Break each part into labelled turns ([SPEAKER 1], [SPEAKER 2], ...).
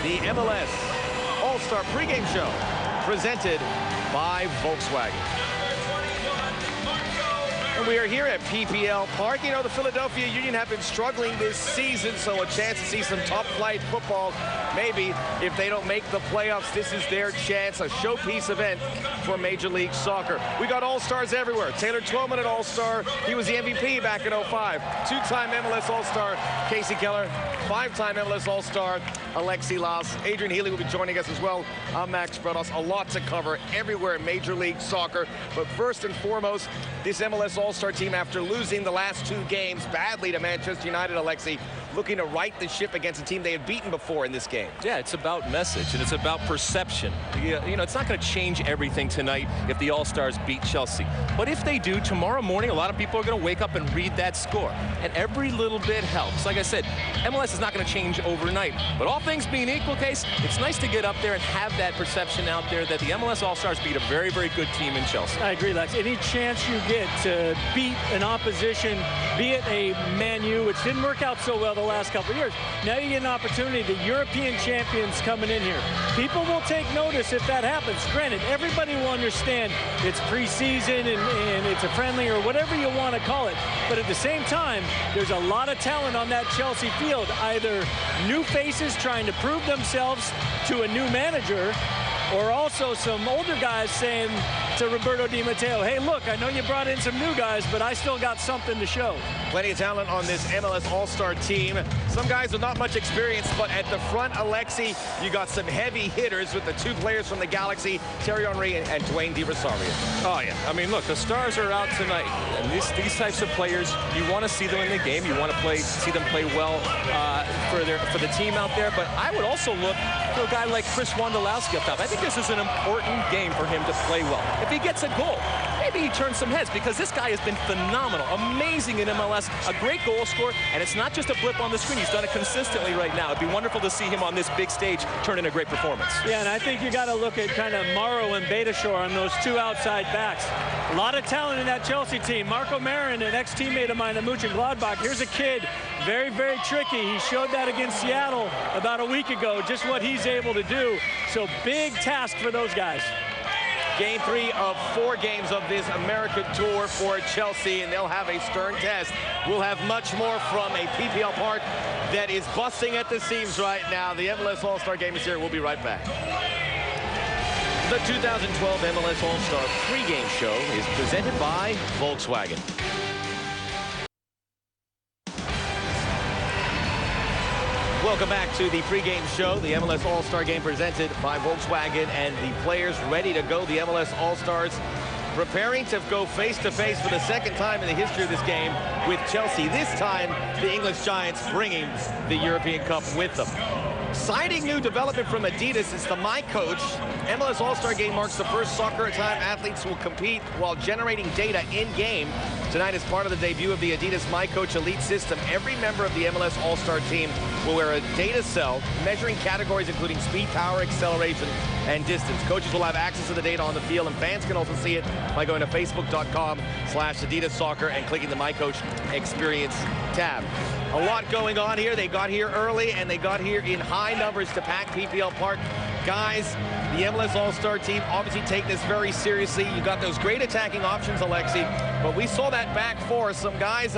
[SPEAKER 1] the MLS All Star pregame show presented by Volkswagen. And we are here at PPL Park. You know, the Philadelphia Union have been struggling this season, so a chance to see some top-flight football. Maybe if they don't make the playoffs, this is their chance, a showpiece event for Major League Soccer. We got All-Stars everywhere. Taylor Twellman, an All-Star. He was the MVP back in '05. Two-time MLS All-Star Casey Keller. Five-time MLS All-Star Alexi Lalas. Adrian Healy will be joining us as well. I'm Max Bredos. A lot to cover everywhere in Major League Soccer. But first and foremost, this MLS All-Star team, after losing the last two games badly to Manchester United, Alexi, looking to right the ship against a team they had beaten before in this game.
[SPEAKER 2] Yeah, it's about message, and it's about perception. You know, it's not going to change everything tonight if the All-Stars beat Chelsea. But if they do, tomorrow morning, a lot of people are going to wake up and read that score. And every little bit helps. Like I said, MLS is not going to change overnight. But all things being equal, Case, it's nice to get up there and have that perception out there that the MLS All-Stars beat a very, very good team in Chelsea.
[SPEAKER 3] I agree, Lex. Any chance you get to beat an opposition, be it a Man U, which didn't work out so well the last couple of years, now you get an opportunity. The European champions coming in here. People will take notice if that happens. Granted, everybody will understand it's preseason and it's a friendly or whatever you want to call it. But at the same time, there's a lot of talent on that Chelsea field. Either new faces trying to prove themselves to a new manager, or also some older guys saying to Roberto Di Matteo, hey, look, I know you brought in some new guys, but I still got something to show.
[SPEAKER 1] Plenty of talent on this MLS All-Star team. Some guys with not much experience, but at the front, Alexi, you got some heavy hitters with the two players from the Galaxy, Thierry Henry and Dwayne Di Rosario.
[SPEAKER 2] Oh, yeah. I mean, look, the stars are out tonight. And these types of players, you want to see them in the game. You want to see them play well for the team out there. But I would also look for a guy like Chris Wondolowski up top. I think this is an important game for him to play well. If he gets a goal, maybe he turns some heads, because this guy has been phenomenal, amazing in MLS, a great goal scorer, and it's not just a blip on the screen. He's done it consistently right now. It'd be wonderful to see him on this big stage turn in a great performance.
[SPEAKER 3] Yeah, and I think you got to look at kind of Morrow and Betashore on those two outside backs. A lot of talent in that Chelsea team. Marco Marin, an ex-teammate of mine at Mönchengladbach. Here's a kid, very, very tricky. He showed that against Seattle about a week ago, just what he's able to do. So big task for those guys.
[SPEAKER 1] Game 3 of 4 games of this American tour for Chelsea, and they'll have a stern test. We'll have much more from a PPL Park that is busting at the seams right now. The MLS All-Star game is here. We'll be right back. The 2012 MLS All-Star pregame show is presented by Volkswagen. Welcome back to the pregame show, the MLS All-Star game presented by Volkswagen, and the players ready to go. The MLS All-Stars preparing to go face-to-face for the second time in the history of this game with Chelsea. This time, the English Giants bringing the European Cup with them. Exciting new development from Adidas. It's the My Coach. MLS All-Star Game marks the first soccer time athletes will compete while generating data in-game. Tonight, as part of the debut of the Adidas My Coach Elite system, every member of the MLS All-Star team will wear a data cell measuring categories including speed, power, acceleration, and distance. Coaches will have access to the data on the field, and fans can also see it by going to facebook.com/Adidas Soccer and clicking the My Coach Experience tab. A lot going on here. They got here early, and they got here in high numbers to pack PPL Park. Guys, the MLS All-Star team obviously take this very seriously. You got those great attacking options, Alexi, but we saw that back four. Some guys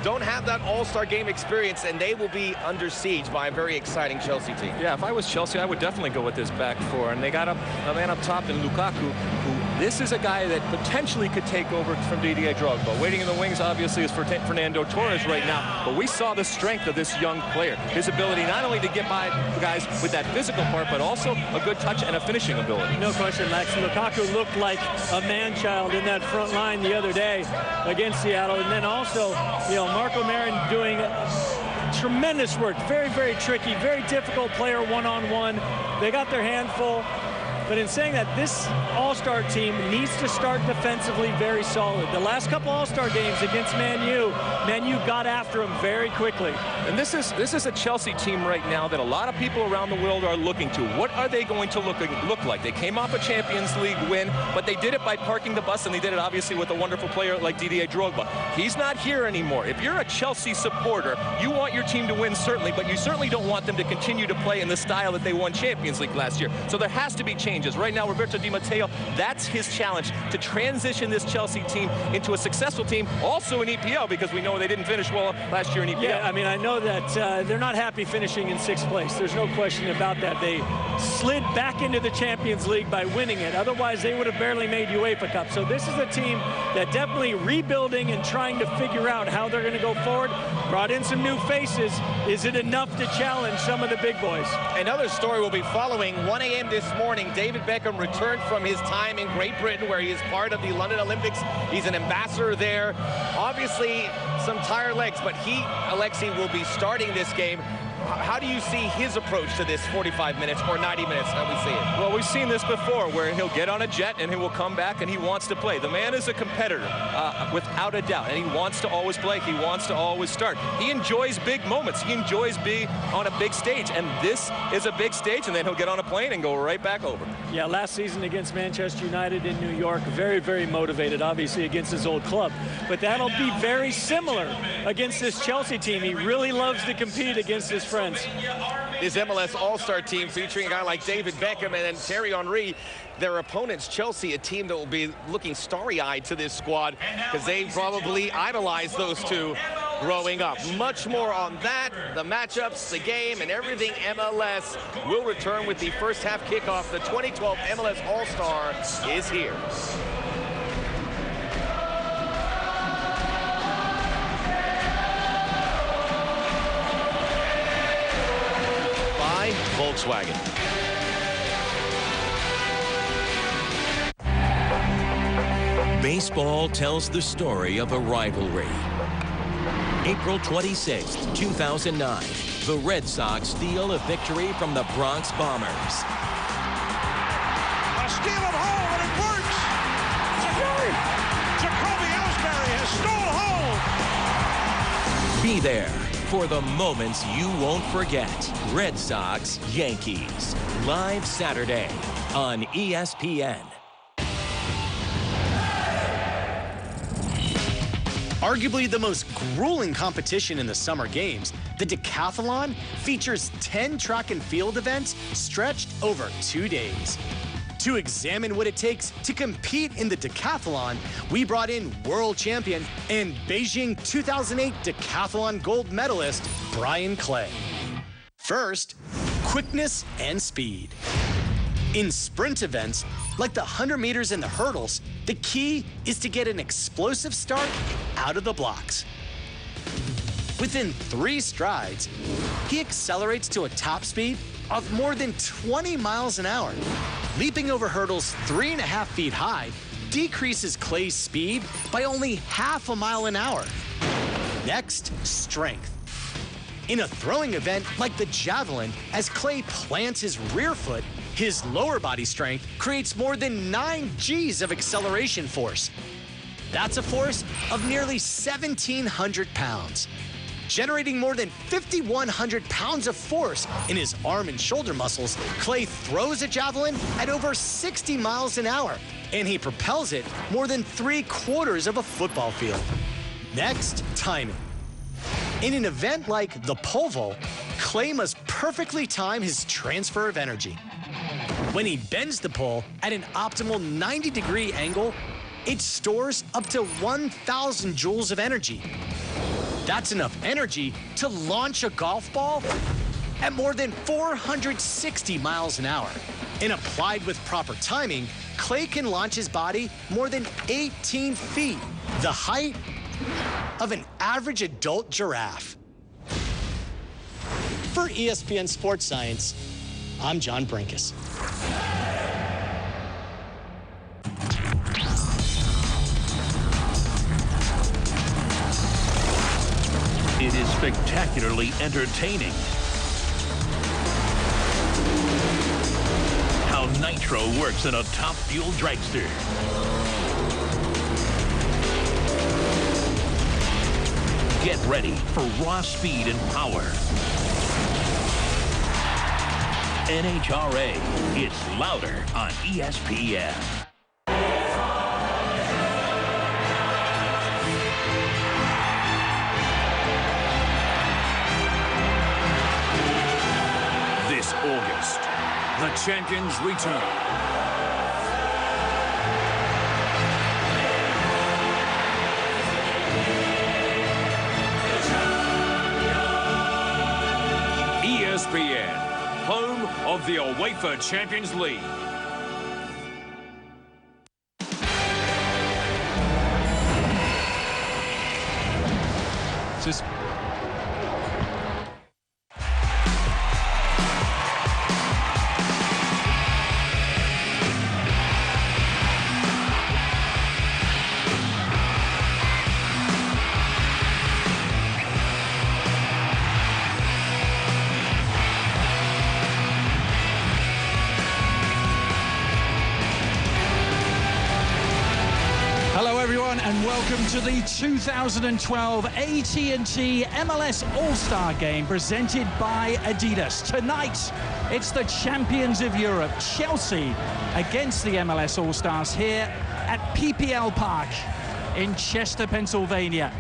[SPEAKER 1] don't have that All-Star game experience, and they will be under siege by a very exciting Chelsea team.
[SPEAKER 2] Yeah, if I was Chelsea, I would definitely go with this back four. And they got a man up top in Lukaku, who this is a guy that potentially could take over from Didier Drogba. Waiting in the wings, obviously, is for Fernando Torres right now. But we saw the strength of this young player. His ability not only to get by guys with that physical part, but also a good touch and a finishing ability.
[SPEAKER 3] No question, Max. Lukaku looked like a man-child in that front line the other day against Seattle. And then also, you know, Marco Marin doing tremendous work. Very, very tricky, very difficult player one-on-one. They got their handful. But in saying that, this All-Star team needs to start defensively very solid. The last couple All-Star games against Man U got after them very quickly.
[SPEAKER 2] And this is a Chelsea team right now that a lot of people around the world are looking to. What are they going to look like? They came off a Champions League win, but they did it by parking the bus, and they did it obviously with a wonderful player like Didier Drogba. He's not here anymore. If you're a Chelsea supporter, you want your team to win, certainly, but you certainly don't want them to continue to play in the style that they won Champions League last year. So there has to be changes. Right now, Roberto Di Matteo, that's his challenge, to transition this Chelsea team into a successful team, also in EPL, because we know they didn't finish well last year in EPL.
[SPEAKER 3] Yeah, I mean, I know that they're not happy finishing in 6th place. There's no question about that. They slid back into the Champions League by winning it. Otherwise, they would have barely made UEFA Cup. So this is a team that definitely rebuilding and trying to figure out how they're going to go forward. Brought in some new faces. Is it enough to challenge some of the big boys?
[SPEAKER 1] Another story will be following. 1 a.m. this morning, David Beckham returned from his time in Great Britain, where he is part of the London Olympics. He's an ambassador there. Obviously, some tired legs, but he, Alexi, will be starting this game. How do you see his approach to this 45 minutes or 90 minutes that we see it?
[SPEAKER 2] Well, we've seen this before, where he'll get on a jet and he will come back and he wants to play. The man is a competitor, without a doubt, and he wants to always play. He wants to always start. He enjoys big moments. He enjoys being on a big stage, and this is a big stage, and then he'll get on a plane and go right back over.
[SPEAKER 3] Yeah, last season against Manchester United in New York, very, very motivated, obviously, against his old club. But that'll be very similar against this Chelsea team. He really loves to compete against his friends.
[SPEAKER 1] This MLS All-Star team featuring a guy like David Beckham and then Thierry Henry, their opponents, Chelsea, a team that will be looking starry-eyed to this squad because they probably idolized those two growing up. Much more on that, the matchups, the game, and everything MLS will return with the first half kickoff. The 2012 MLS All-Star is here. By Volkswagen.
[SPEAKER 4] Baseball tells the story of a rivalry. April 26, 2009, the Red Sox steal a victory from the Bronx Bombers.
[SPEAKER 5] A steal at home, and it works! Jacoby Ellsbury has stole home!
[SPEAKER 4] Be there for the moments you won't forget. Red Sox, Yankees, live Saturday on ESPN.
[SPEAKER 6] Arguably the most grueling competition in the summer games, the decathlon features 10 track and field events stretched over 2 days. To examine what it takes to compete in the decathlon, we brought in world champion and Beijing 2008 decathlon gold medalist, Brian Clay. First, quickness and speed. In sprint events, like the 100 meters and the hurdles, the key is to get an explosive start out of the blocks. Within 3 strides, he accelerates to a top speed of more than 20 miles an hour. Leaping over hurdles 3.5 feet high decreases Clay's speed by only half a mile an hour. Next, strength. In a throwing event like the javelin, as Clay plants his rear foot, his lower body strength creates more than 9 Gs of acceleration force. That's a force of nearly 1,700 pounds. Generating more than 5,100 pounds of force in his arm and shoulder muscles, Clay throws a javelin at over 60 miles an hour, and he propels it more than 3/4 of a football field. Next, timing. In an event like the pole vault, Clay must perfectly time his transfer of energy. When he bends the pole at an optimal 90-degree angle, it stores up to 1,000 joules of energy. That's enough energy to launch a golf ball at more than 460 miles an hour. And applied with proper timing, Clay can launch his body more than 18 feet, the height of an average adult giraffe. For ESPN Sports Science, I'm John Brinkus.
[SPEAKER 7] It is spectacularly entertaining. How nitro nitro works in a top fuel dragster. Get ready for raw speed and power. NHRA, it's louder on ESPN.
[SPEAKER 8] This August, the champions return. ESPN, home of the UEFA Champions League.
[SPEAKER 9] Just and welcome to the 2012 AT&T MLS All-Star Game presented by Adidas. Tonight, it's the champions of Europe, Chelsea, against the MLS All-Stars here at PPL Park in Chester, Pennsylvania.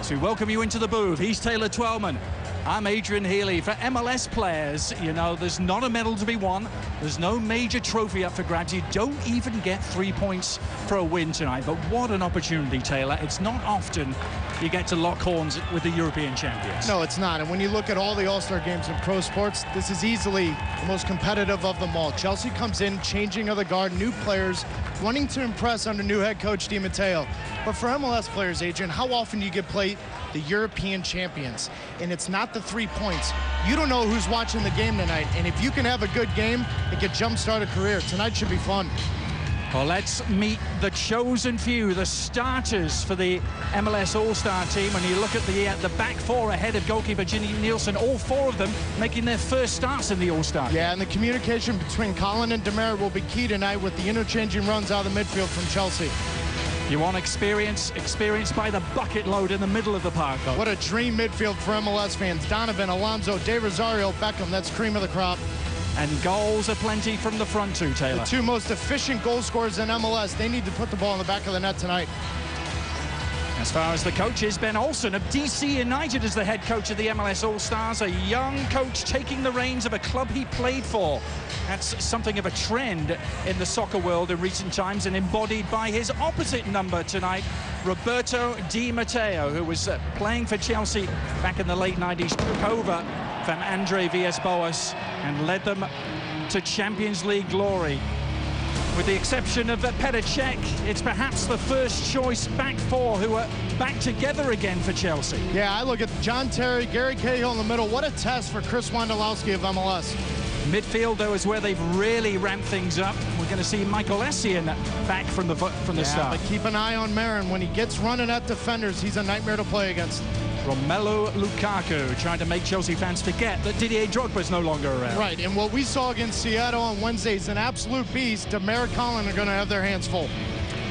[SPEAKER 9] To welcome you into the booth, he's Taylor Twellman. I'm Adrian Healy. For MLS players, you know, there's not a medal to be won. There's no major trophy up for grabs. You don't even get 3 points for a win tonight. But what an opportunity, Taylor. It's not often you get to lock horns with the European champions.
[SPEAKER 10] No, it's not. And when you look at all the All-Star games in pro sports, this is easily the most competitive of them all. Chelsea comes in, changing of the guard, new players, wanting to impress under new head coach Di Matteo. But for MLS players, Adrian, how often do you get played the European champions? And it's not the 3 points. You don't know who's watching the game tonight. And if you can have a good game, it could jumpstart a career. Tonight should be fun.
[SPEAKER 9] Well, let's meet the chosen few, the starters for the MLS All-Star team. When you look at the back four ahead of goalkeeper Ginny Nielsen, all four of them making their first starts in the All-Star.
[SPEAKER 10] Yeah, and the communication between Colin and Demerit will be key tonight with the interchanging runs out of the midfield from Chelsea.
[SPEAKER 9] You want experience by the bucket load in the middle of the park, though.
[SPEAKER 10] What a dream midfield for MLS fans. Donovan, Alonso, De Rosario, Beckham, that's cream of the crop.
[SPEAKER 9] And goals aplenty from the front too, Taylor.
[SPEAKER 10] The two most efficient goal scorers in MLS. They need to put the ball in the back of the net tonight.
[SPEAKER 9] As far as the coaches, Ben Olsen of DC United is the head coach of the MLS All-Stars, a young coach taking the reins of a club he played for. That's something of a trend in the soccer world in recent times, and embodied by his opposite number tonight, Roberto Di Matteo, who was playing for Chelsea back in the late 90s, took over from Andre Villas-Boas and led them to Champions League glory. With the exception of Petr Cech, it's perhaps the first choice back four who are back together again for Chelsea.
[SPEAKER 10] Yeah, I look at John Terry, Gary Cahill in the middle. What a test for Chris Wondolowski of MLS.
[SPEAKER 9] Midfield, though, is where they've really ramped things up. We're going to see Michael Essien back from the start.
[SPEAKER 10] But keep an eye on Marin. When he gets running at defenders, he's a nightmare to play against.
[SPEAKER 9] Romelu Lukaku trying to make Chelsea fans forget that Didier Drogba's no longer around.
[SPEAKER 10] Right, and what we saw against Seattle on Wednesday is an absolute beast. Demerit Collin are going to have their hands full.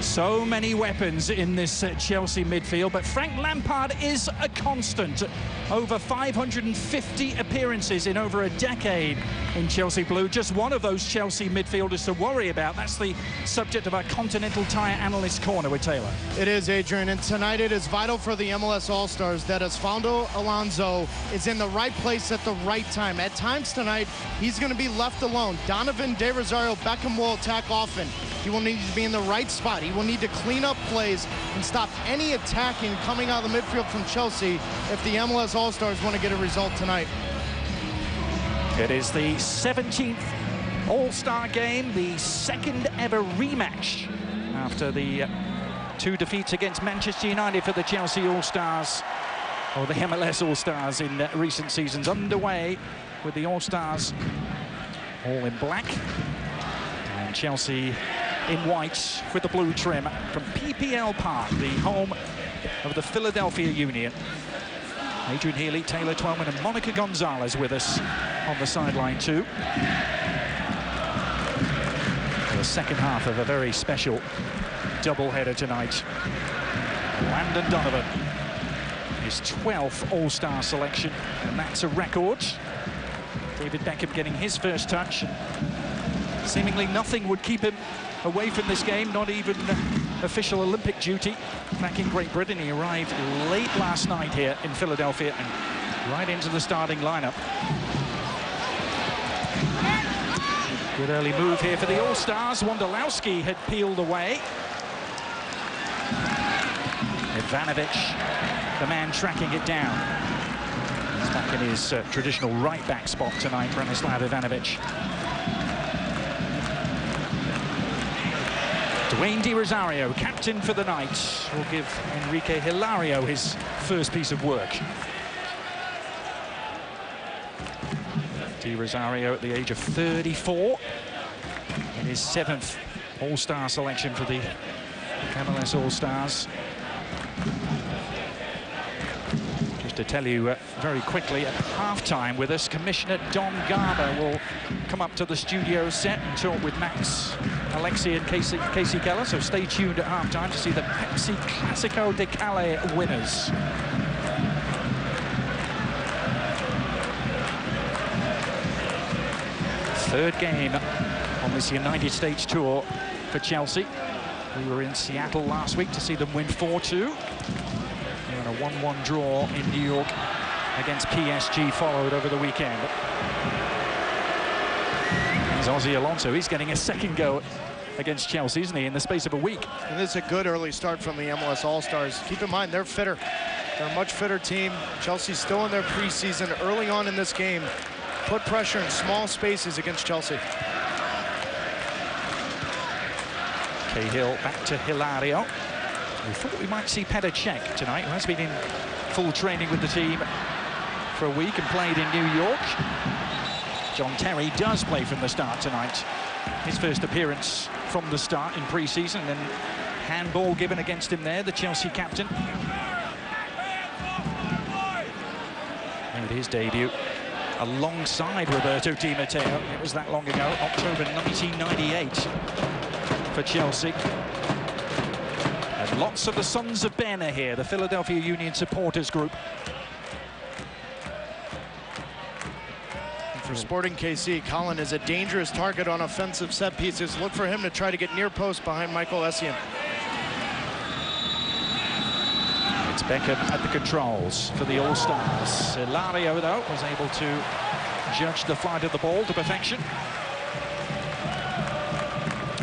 [SPEAKER 9] So many weapons in this Chelsea midfield, but Frank Lampard is a constant. Over 550 appearances in over a decade in Chelsea Blue. Just one of those Chelsea midfielders to worry about. That's the subject of our Continental Tire Analyst Corner with Taylor.
[SPEAKER 10] It is, Adrian, and tonight it is vital for the MLS All-Stars that Osvaldo Alonso is in the right place at the right time. At times tonight, he's going to be left alone. Donovan, De Rosario, Beckham will attack often. He will need to be in the right spot. He will need to clean up plays and stop any attacking coming out of the midfield from Chelsea if the MLS All-Stars want to get a result tonight.
[SPEAKER 9] It is the 17th All-Star game, the second ever rematch after the two defeats against Manchester United for the Chelsea All-Stars, or the MLS All-Stars in recent seasons. Underway with the All-Stars all in black and Chelsea in white with the blue trim from PPL Park, the home of the Philadelphia Union. Adrian Healy, Taylor Twellman and Monica Gonzalez with us on the sideline too. The second half of a very special doubleheader tonight. Landon Donovan, his 12th All-Star selection, and that's a record. David Beckham getting his first touch. Seemingly nothing would keep him away from this game, not even official Olympic duty. Back in Great Britain, he arrived late last night here in Philadelphia and right into the starting lineup. Good early move here for the All-Stars. Wondolowski had peeled away. Ivanovic, the man tracking it down. He's back in his traditional right-back spot tonight, Branislav Ivanovic. Dwayne Di Rosario, captain for the night, will give Enrique Hilario his first piece of work. Di Rosario at the age of 34. In his 7th All-Star selection for the MLS All-Stars. Just to tell you very quickly, at halftime with us, Commissioner Don Garber will come up to the studio set and talk with Max, Alexi and Casey Keller, so stay tuned at halftime to see the Pepsi Classico de Cali winners. Third game on this United States tour for Chelsea. We were in Seattle last week to see them win 4-2. And a 1-1 draw in New York against PSG followed over the weekend. There's Ozzy Alonso. He's getting a second go against Chelsea, isn't he, in the space of a week?
[SPEAKER 10] And this is a good early start from the MLS All-Stars. Keep in mind, they're fitter. They're a much fitter team. Chelsea's still in their preseason. Early on in this game, put pressure in small spaces against Chelsea.
[SPEAKER 9] Cahill back to Hilario. We thought we might see Petr Cech tonight, who has been in full training with the team for a week and played in New York. John Terry does play from the start tonight. His first appearance from the start in pre-season, and handball given against him there, the Chelsea captain. Made his debut alongside Roberto Di Matteo. It was that long ago, October 1998 for Chelsea. And lots of the Sons of Ben are here, the Philadelphia Union supporters group.
[SPEAKER 10] For Sporting KC, Colin is a dangerous target on offensive set pieces. Look for him to try to get near post behind Michael Essien.
[SPEAKER 9] It's Beckham at the controls for the All-Stars. Hilario, though, was able to judge the flight of the ball to perfection.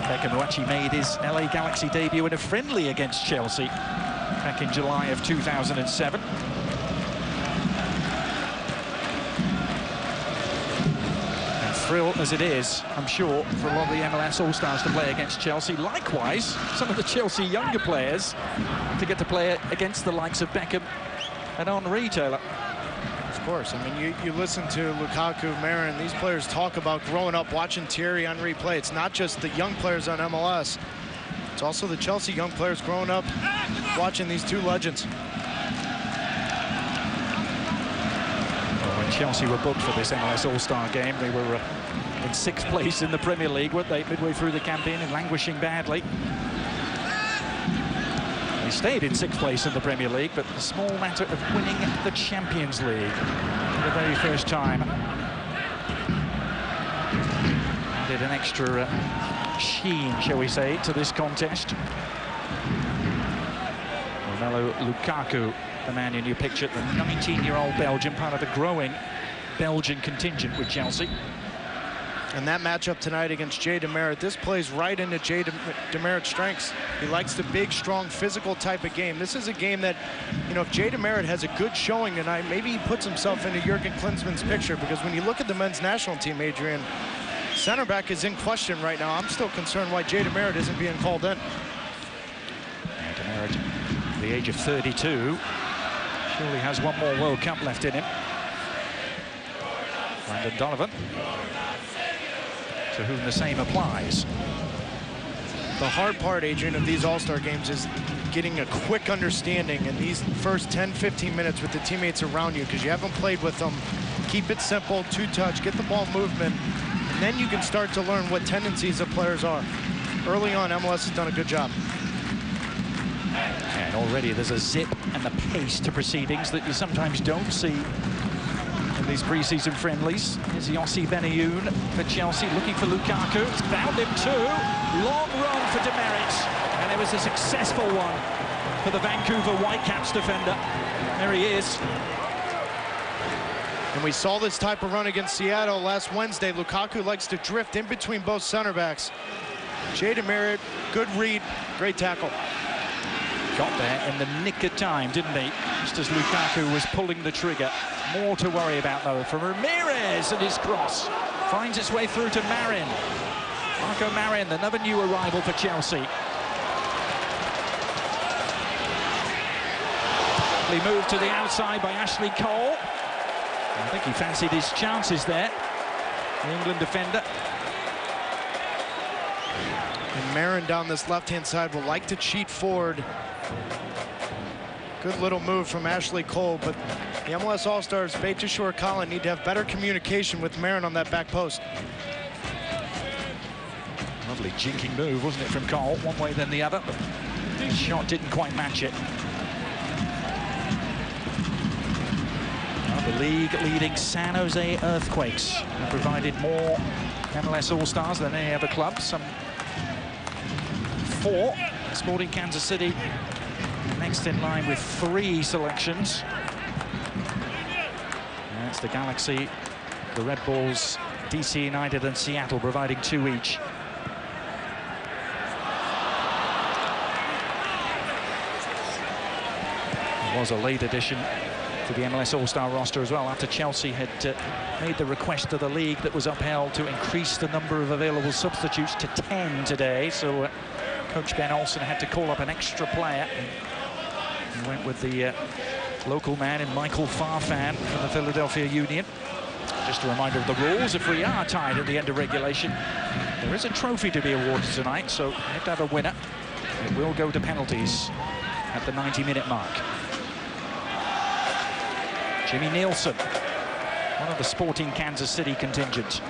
[SPEAKER 9] Beckham, who actually made his LA Galaxy debut in a friendly against Chelsea back in July of 2007. And thrilled as it is, I'm sure, for a lot of the MLS All-Stars to play against Chelsea. Likewise, some of the Chelsea younger players to get to play against the likes of Beckham and Henry, Taylor.
[SPEAKER 10] Of course. I mean, you listen to Lukaku, Marin, these players talk about growing up watching Thierry Henry play. It's not just the young players on MLS. It's also the Chelsea young players growing up watching these two legends.
[SPEAKER 9] Well, when Chelsea were booked for this MLS All-Star game, they were in 6th place in the Premier League, weren't they, midway through the campaign, and languishing badly. They stayed in 6th place in the Premier League, but the small matter of winning the Champions League for the very first time did an extra sheen, shall we say, to this contest. Romelu Lukaku, the man in your picture, the 19-year-old Belgian, part of the growing Belgian contingent with Chelsea.
[SPEAKER 10] And that matchup tonight against Jay DeMerit, this plays right into Jay DeMerit's strengths. He likes the big, strong, physical type of game. This is a game that, you know, if Jay DeMerit has a good showing tonight, maybe he puts himself into Jurgen Klinsmann's picture, because when you look at the men's national team, Adrian, center back is in question right now. I'm still concerned why Jay DeMerit isn't being called in.
[SPEAKER 9] DeMerit, at the age of 32, surely has one more World Cup left in him. Landon Donovan, to whom the same applies.
[SPEAKER 10] The hard part, Adrian, of these All-Star games is getting a quick understanding in these first 10-15 minutes with the teammates around you, because you haven't played with them. Keep it simple, two-touch, get the ball movement, and then you can start to learn what tendencies of players are. Early on, MLS has done a good job.
[SPEAKER 9] And already there's a zip and a pace to proceedings that you sometimes don't see in these pre-season friendlies. Here's Yossi Benayoun for Chelsea, looking for Lukaku. It's found him too. Long run for Demerit, and it was a successful one for the Vancouver Whitecaps defender. There he is.
[SPEAKER 10] And we saw this type of run against Seattle last Wednesday. Lukaku likes to drift in between both center backs. Jay Demerit, good read, great tackle.
[SPEAKER 9] Got there in the nick of time, didn't he? Just as Lukaku was pulling the trigger. More to worry about, though, from Ramirez, and his cross finds its way through to Marin. Marco Marin, another new arrival for Chelsea. He moved to the outside by Ashley Cole. I think he fancied his chances there, the England defender.
[SPEAKER 10] And Marin down this left-hand side will like to cheat forward. Good little move from Ashley Cole, but the MLS All-Stars, Beitashour, Collin need to have better communication with Marin on that back post.
[SPEAKER 9] Lovely jinking move, wasn't it, from Cole? One way then the other, but his shot didn't quite match it. The league-leading San Jose Earthquakes have provided more MLS All-Stars than any other club. Some 4. Sporting Kansas City next in line with 3 selections. That's the Galaxy, the Red Bulls, DC United and Seattle providing 2 each. It was a late addition to the MLS All-Star roster as well, after Chelsea had made the request to the league that was upheld to increase the number of available substitutes to 10 today. So Coach Ben Olsen had to call up an extra player. He went with the local man in Michael Farfan from the Philadelphia Union. Just a reminder of the rules: if we are tied at the end of regulation, there is a trophy to be awarded tonight, so you have to have a winner. It will go to penalties at the 90-minute mark. Jimmy Nielsen, one of the Sporting Kansas City contingent.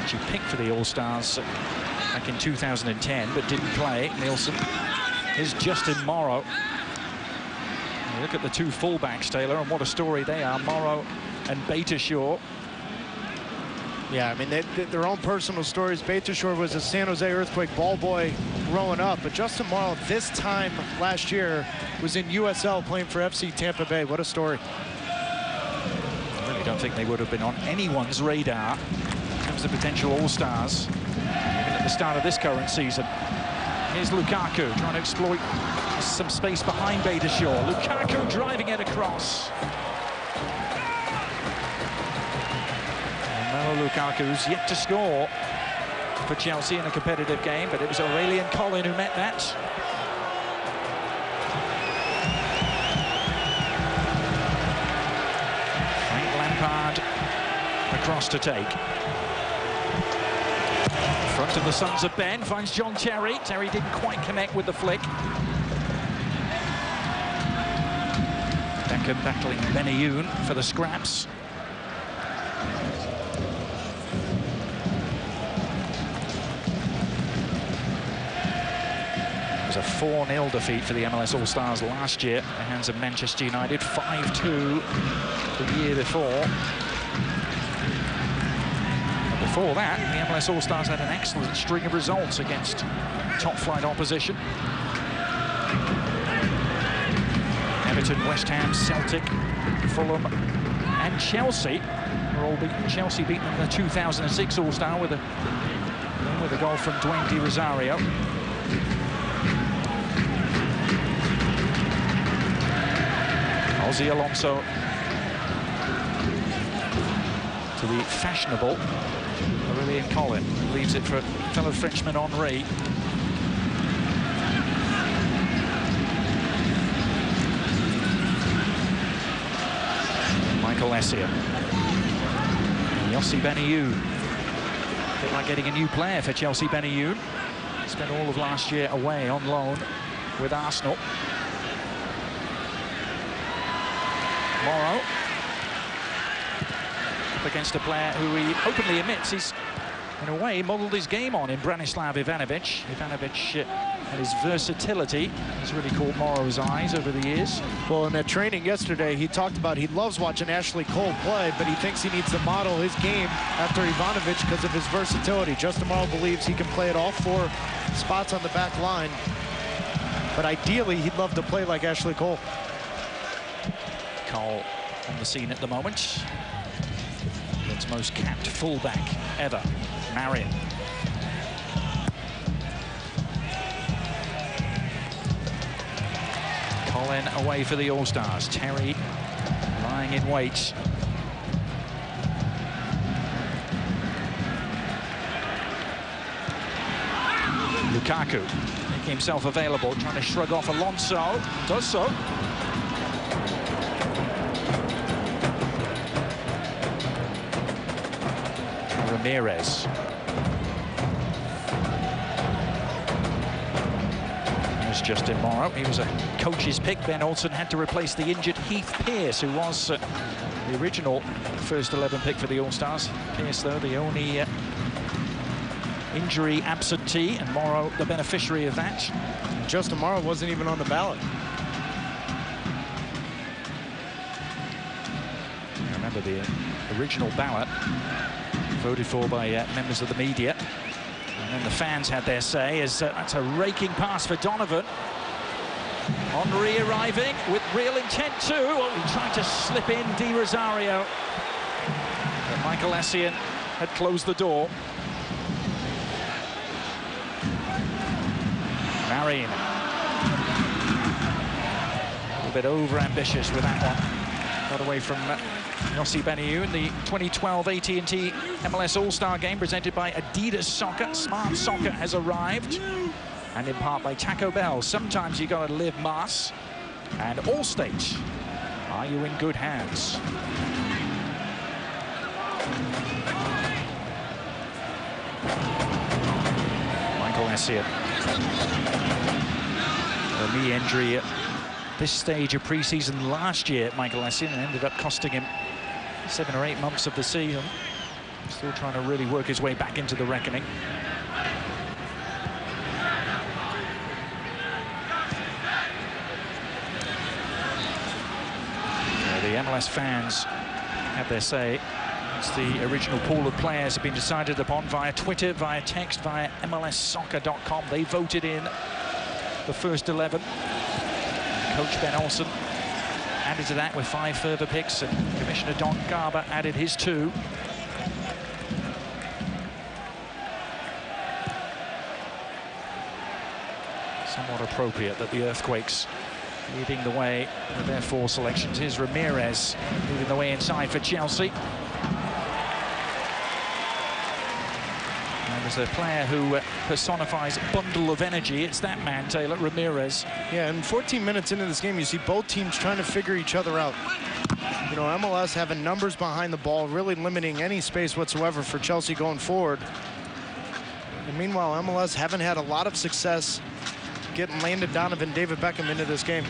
[SPEAKER 9] She picked for the All-Stars back in 2010, but didn't play. Nielsen is Justin Morrow. And look at the 2 fullbacks, Taylor, and what a story they are, Morrow and Beitashour.
[SPEAKER 10] Yeah, I mean, their own personal stories. Beitashour was a San Jose Earthquake ball boy growing up, but Justin Morrow this time last year was in USL playing for FC Tampa Bay. What a story.
[SPEAKER 9] I really don't think they would have been on anyone's radar in terms of potential All-Stars, even at the start of this current season. Here's Lukaku trying to exploit some space behind Beitashour. Lukaku driving it across. Lukaku's yet to score for Chelsea in a competitive game, but it was Aurélien Collin who met that. Frank Lampard across to take. In front of the Sons of Ben finds John Terry. Terry didn't quite connect with the flick. Beckham battling Benayoun for the scraps. It was a 4-0 defeat for the MLS All-Stars last year at the hands of Manchester United, 5-2 the year before. But before that, the MLS All-Stars had an excellent string of results against top-flight opposition. Everton, West Ham, Celtic, Fulham and Chelsea were all beaten. Chelsea beaten in the 2006 All-Star with a goal from Dwayne Di Rosario. Ozzy Alonso to the fashionable Aurélien Collin. Leaves it for fellow Frenchman Henry. Michael Essien. Yossi Benayoun. A bit like getting a new player for Chelsea. Benayoun spent all of last year away on loan with Arsenal. Morrow. up against a player who he openly admits he's, in a way, modelled his game on in Branislav Ivanovic. Ivanovic and his versatility has really caught Morrow's eyes over the years.
[SPEAKER 10] Well, in that training yesterday, he talked about he loves watching Ashley Cole play, but he thinks he needs to model his game after Ivanovic because of his versatility. Justin Morrow believes he can play at all 4 spots on the back line, but ideally, he'd love to play like Ashley Cole.
[SPEAKER 9] Cole on the scene at the moment. England's most capped fullback ever, Marion. Colin away for the All-Stars. Terry lying in wait. Lukaku making himself available, trying to shrug off Alonso. Does so. Ramirez. There's Justin Morrow. He was a coach's pick. Ben Olsen had to replace the injured Heath Pearce, who was the original first 11 pick for the All-Stars. Pearce, though, the only injury absentee, and Morrow the beneficiary of that.
[SPEAKER 10] Justin Morrow wasn't even on the ballot.
[SPEAKER 9] Remember the original ballot voted for by members of the media, and then the fans had their say. As that's a raking pass for Donovan. Henry arriving with real intent too. Well, he tried to slip in Di Rosario, but Michael Essien had closed the door. Marion, a little bit over-ambitious with that one. Got away from Yossi Benayoun in the 2012 AT&T MLS All-Star game presented by Adidas Soccer. Smart Soccer has arrived, and in part by Taco Bell. Sometimes you got to live Mars. And Allstate, are you in good hands? Michael Essien. A knee injury at this stage of pre-season last year, Michael Essien, ended up costing him 7 or 8 months of the season. Still trying to really work his way back into the reckoning. The MLS fans had their say. It's the original pool of players have been decided upon via Twitter, via text, via MLSsoccer.com. They voted in the first 11. Coach Ben Olsen added to that with 5 further picks, and Commissioner Don Garber added his 2. Somewhat appropriate that the Earthquakes leading the way with their 4 selections. Here's Ramirez leading the way inside for Chelsea. And there's a player who personifies a bundle of energy. It's that man, Taylor, Ramirez.
[SPEAKER 10] Yeah, and 14 minutes into this game, you see both teams trying to figure each other out. You know, MLS having numbers behind the ball, really limiting any space whatsoever for Chelsea going forward. And meanwhile, MLS haven't had a lot of success getting Landon Donovan, David Beckham into this game.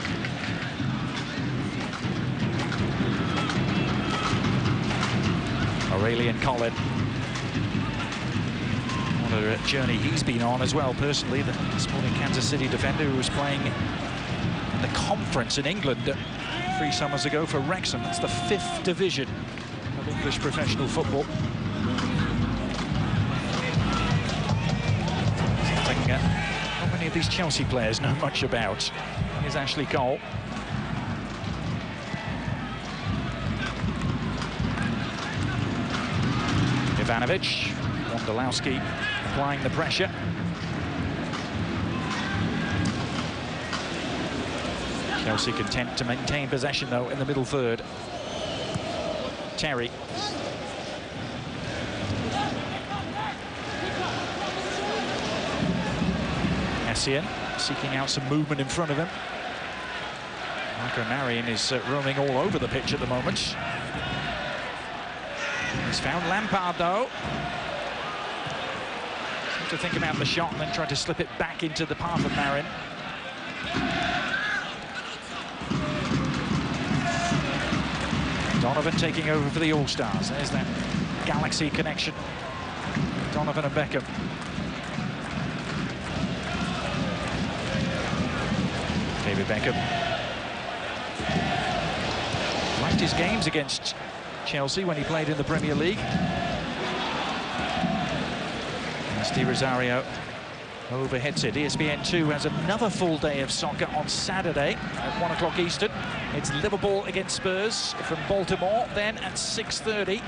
[SPEAKER 9] Aurelian Collin. What a journey he's been on as well, personally. The Sporting Kansas City defender who was playing in the conference in England 3 summers ago for Wrexham. That's the 5th division of English professional football. Something not many of these Chelsea players know much about. Here's Ashley Cole. Ivanovic, Wondolowski applying the pressure. Chelsea content to maintain possession though in the middle third. Terry. Essien seeking out some movement in front of him. Marco Marion is roaming all over the pitch at the moment. He's found Lampard though. Seems to think about the shot and then try to slip it back into the path of Marion. Donovan taking over for the All-Stars. There's that Galaxy connection. Donovan and Beckham. David Beckham. Liked his games against Chelsea when he played in the Premier League. Steve Rosario overheads it. ESPN2 has another full day of soccer on Saturday at 1 o'clock Eastern. It's Liverpool against Spurs from Baltimore. Then at 6:30,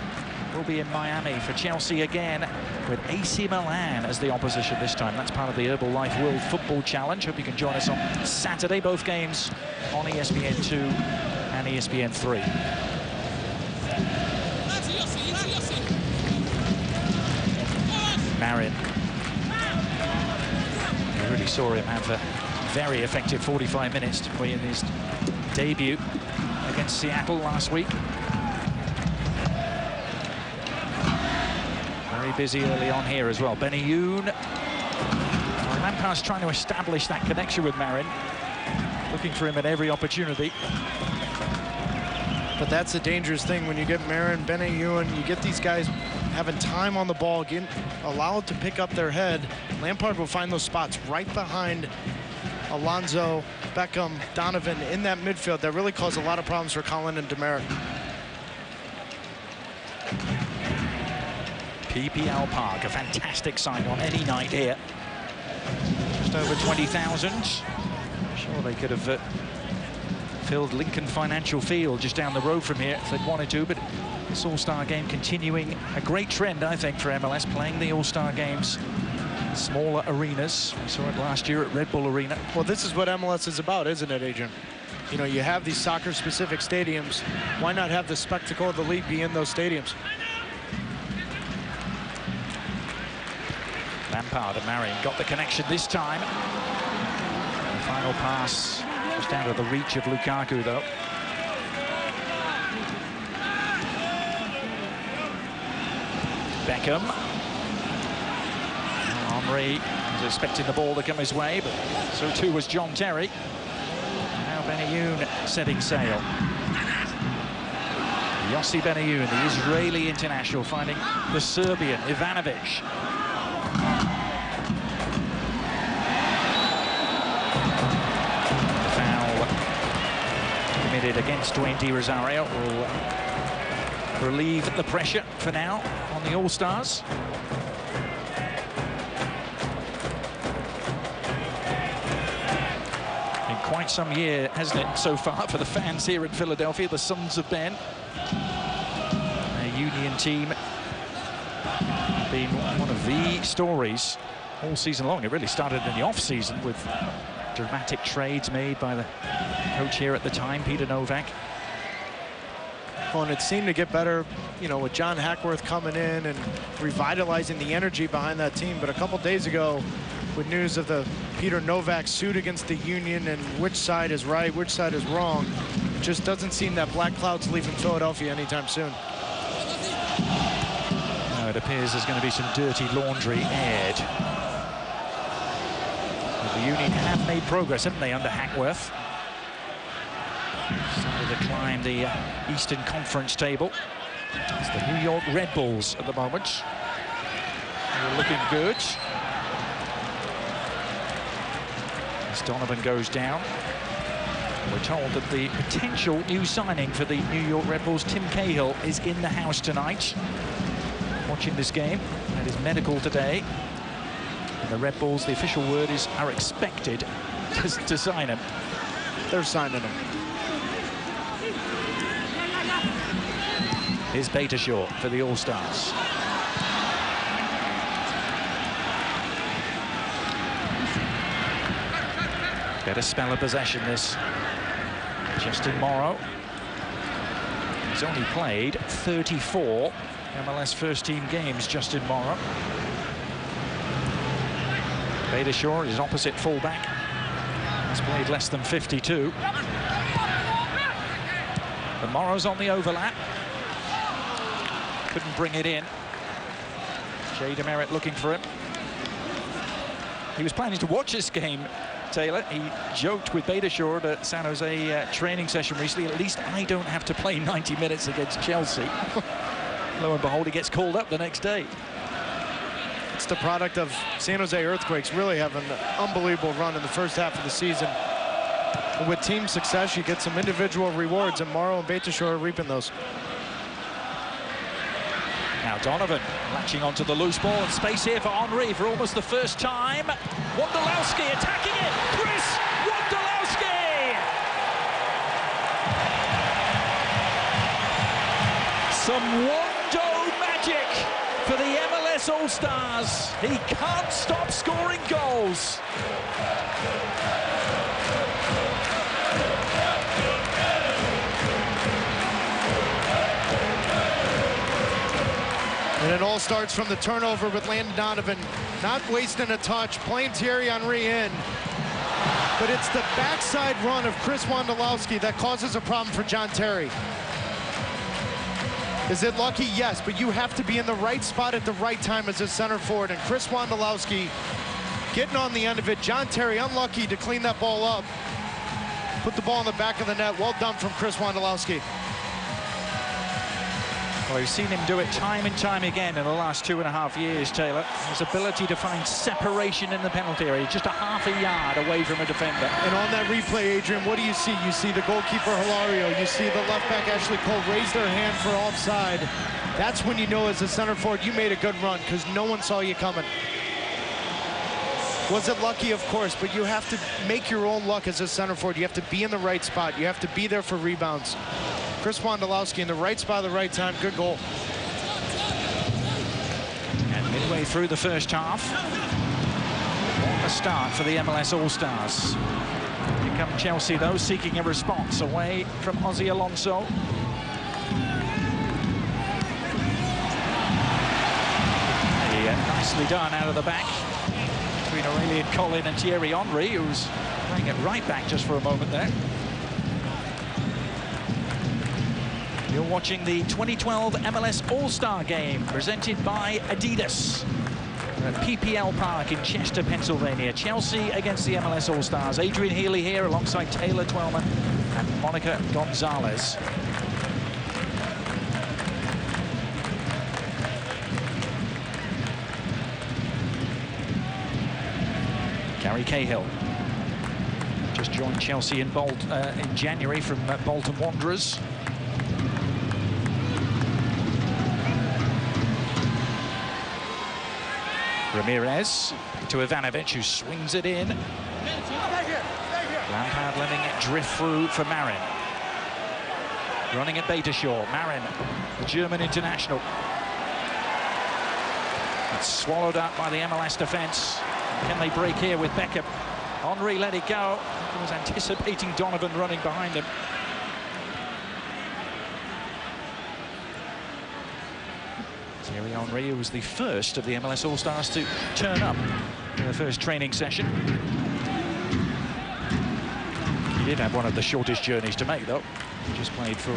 [SPEAKER 9] we'll be in Miami for Chelsea again with AC Milan as the opposition this time. That's part of the Herbalife World Football Challenge. Hope you can join us on Saturday. Both games on ESPN2 and ESPN3. Marin. We really saw him have a very effective 45 minutes in his debut against Seattle last week. Very busy early on here as well. Benayoun. Lampard's trying to establish that connection with Marin. Looking for him at every opportunity.
[SPEAKER 10] But that's a dangerous thing when you get Marin, Benayoun, you get these guys having time on the ball, getting allowed to pick up their head. Lampard will find those spots right behind Alonso, Beckham, Donovan in that midfield that really caused a lot of problems for Colin and Demerit.
[SPEAKER 9] PPL Park, a fantastic sight on any night here. Just over 20,000. I'm sure they could have filled Lincoln Financial Field just down the road from here if they'd wanted to, but this All-Star game continuing a great trend, I think, for MLS, playing the All-Star games in smaller arenas. We saw it last year at Red Bull Arena.
[SPEAKER 10] Well, this is what MLS is about, isn't it, Adrian? You know, you have these soccer-specific stadiums. Why not have the spectacle of the league be in those stadiums?
[SPEAKER 9] Lampard and Marion got the connection this time. The final pass just out of the reach of Lukaku, though. Beckham. Henry was expecting the ball to come his way, but so too was John Terry. Now Benayoun setting sail. Yossi Benayoun, the Israeli international, finding the Serbian Ivanovic. Foul committed against Dwayne Di Rosario will relieve the pressure for now on the All-Stars. Been quite some year, hasn't it, so far for the fans here in Philadelphia, the Sons of Ben. Their Union team been one of the stories all season long. It really started in the off-season with dramatic trades made by the coach here at the time, Peter Novak.
[SPEAKER 10] Well, and it seemed to get better, you know, with John Hackworth coming in and revitalizing the energy behind that team. But a couple days ago, with news of the Peter Novak suit against the Union and which side is right, which side is wrong, it just doesn't seem that black cloud's leaving Philadelphia anytime soon.
[SPEAKER 9] No, it appears there's going to be some dirty laundry aired. But the Union have made progress, haven't they, under Hackworth? Started to climb the Eastern Conference table. It's the New York Red Bulls at the moment. They're looking good. As Donovan goes down, we're told that the potential new signing for the New York Red Bulls, Tim Cahill, is in the house tonight. Watching this game, had his medical today. And the Red Bulls, the official word is, are expected to sign him.
[SPEAKER 10] They're signing him.
[SPEAKER 9] Here's Beitashaw for the All-Stars. Better spell of possession, this. Justin Morrow. He's only played 34 MLS first-team games, Justin Morrow. Beitashaw, his opposite fullback, has played less than 52. But Morrow's on the overlap. Couldn't bring it in. Jay Demerit looking for him. He was planning to watch this game Taylor. He joked with Beitashour at a San Jose training session recently. At least I don't have to play 90 minutes against Chelsea. Lo and behold, he gets called up the next day.
[SPEAKER 10] It's the product of San Jose Earthquakes really having an unbelievable run in the first half of the season. And with team success, you get some individual rewards, and Morrow and Beitashour are reaping those.
[SPEAKER 9] Now Donovan latching onto the loose ball, and space here for Henry for almost the first time. Wondolowski attacking it. Chris Wondolowski! Some Wondo magic for the MLS All Stars. He can't stop scoring goals.
[SPEAKER 10] And it all starts from the turnover with Landon Donovan not wasting a touch, playing Thierry Henry in. But it's the backside run of Chris Wondolowski that causes a problem for John Terry. Is it lucky? Yes, but you have to be in the right spot at the right time as a center forward. And Chris Wondolowski getting on the end of it. John Terry unlucky to clean that ball up. Put the ball in the back of the net. Well done from Chris Wondolowski.
[SPEAKER 9] Well, we've seen him do it time and time again in the last 2.5 years, Taylor. His ability to find separation in the penalty area, just a half a yard away from a defender.
[SPEAKER 10] And on that replay, Adrian, what do you see? You see the goalkeeper Hilario. You see the left back Ashley Cole raise their hand for offside. That's when you know as a center forward you made a good run, because no one saw you coming. Was it lucky? Of course, but you have to make your own luck as a center forward. You have to be in the right spot. You have to be there for rebounds. Chris Wondolowski in the right spot at the right time. Good goal.
[SPEAKER 9] And midway through the first half, what a start for the MLS All Stars. Here come Chelsea, though, seeking a response away from Ozzy Alonso. Nicely done out of the back between Aurelian Collin and Thierry Henry, who's playing it right back just for a moment there. You're watching the 2012 MLS All-Star Game presented by Adidas at PPL Park in Chester, Pennsylvania. Chelsea against the MLS All-Stars. Adrian Healy here alongside Taylor Twellman and Monica Gonzalez. Gary Cahill just joined Chelsea in January from Bolton Wanderers. Ramirez to Ivanovic, who swings it in. Lampard letting it drift through for Marin. Running at Beitashour. Marin, the German international. It's swallowed up by the MLS defense. Can they break here with Beckham? Henry let it go. He was anticipating Donovan running behind him. Thierry Henry, who was the first of the MLS All-Stars to turn up in the first training session. He did have one of the shortest journeys to make, though. He just played for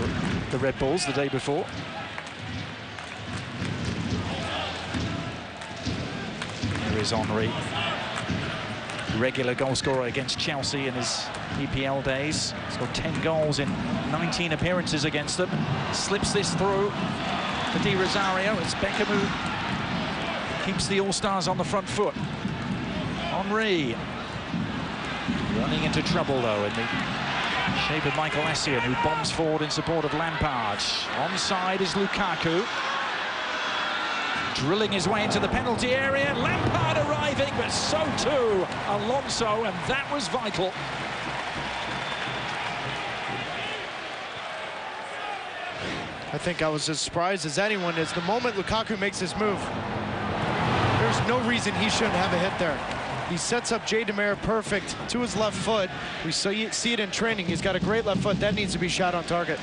[SPEAKER 9] the Red Bulls the day before. Here is Henry. Regular goal scorer against Chelsea in his EPL days. He's got 10 goals in 19 appearances against them. Slips this through for Di Rosario. It's Beckham who keeps the All-Stars on the front foot. Henry running into trouble, though, in the shape of Michael Essien, who bombs forward in support of Lampard. Onside is Lukaku. Drilling his way into the penalty area. Lampard arriving, but so too Alonso, and that was vital.
[SPEAKER 10] I think I was as surprised as anyone is. The moment Lukaku makes this move, there's no reason he shouldn't have a hit there. He sets up Jay Demare perfect to his left foot. We see it in training. He's got a great left foot. That needs to be shot on target.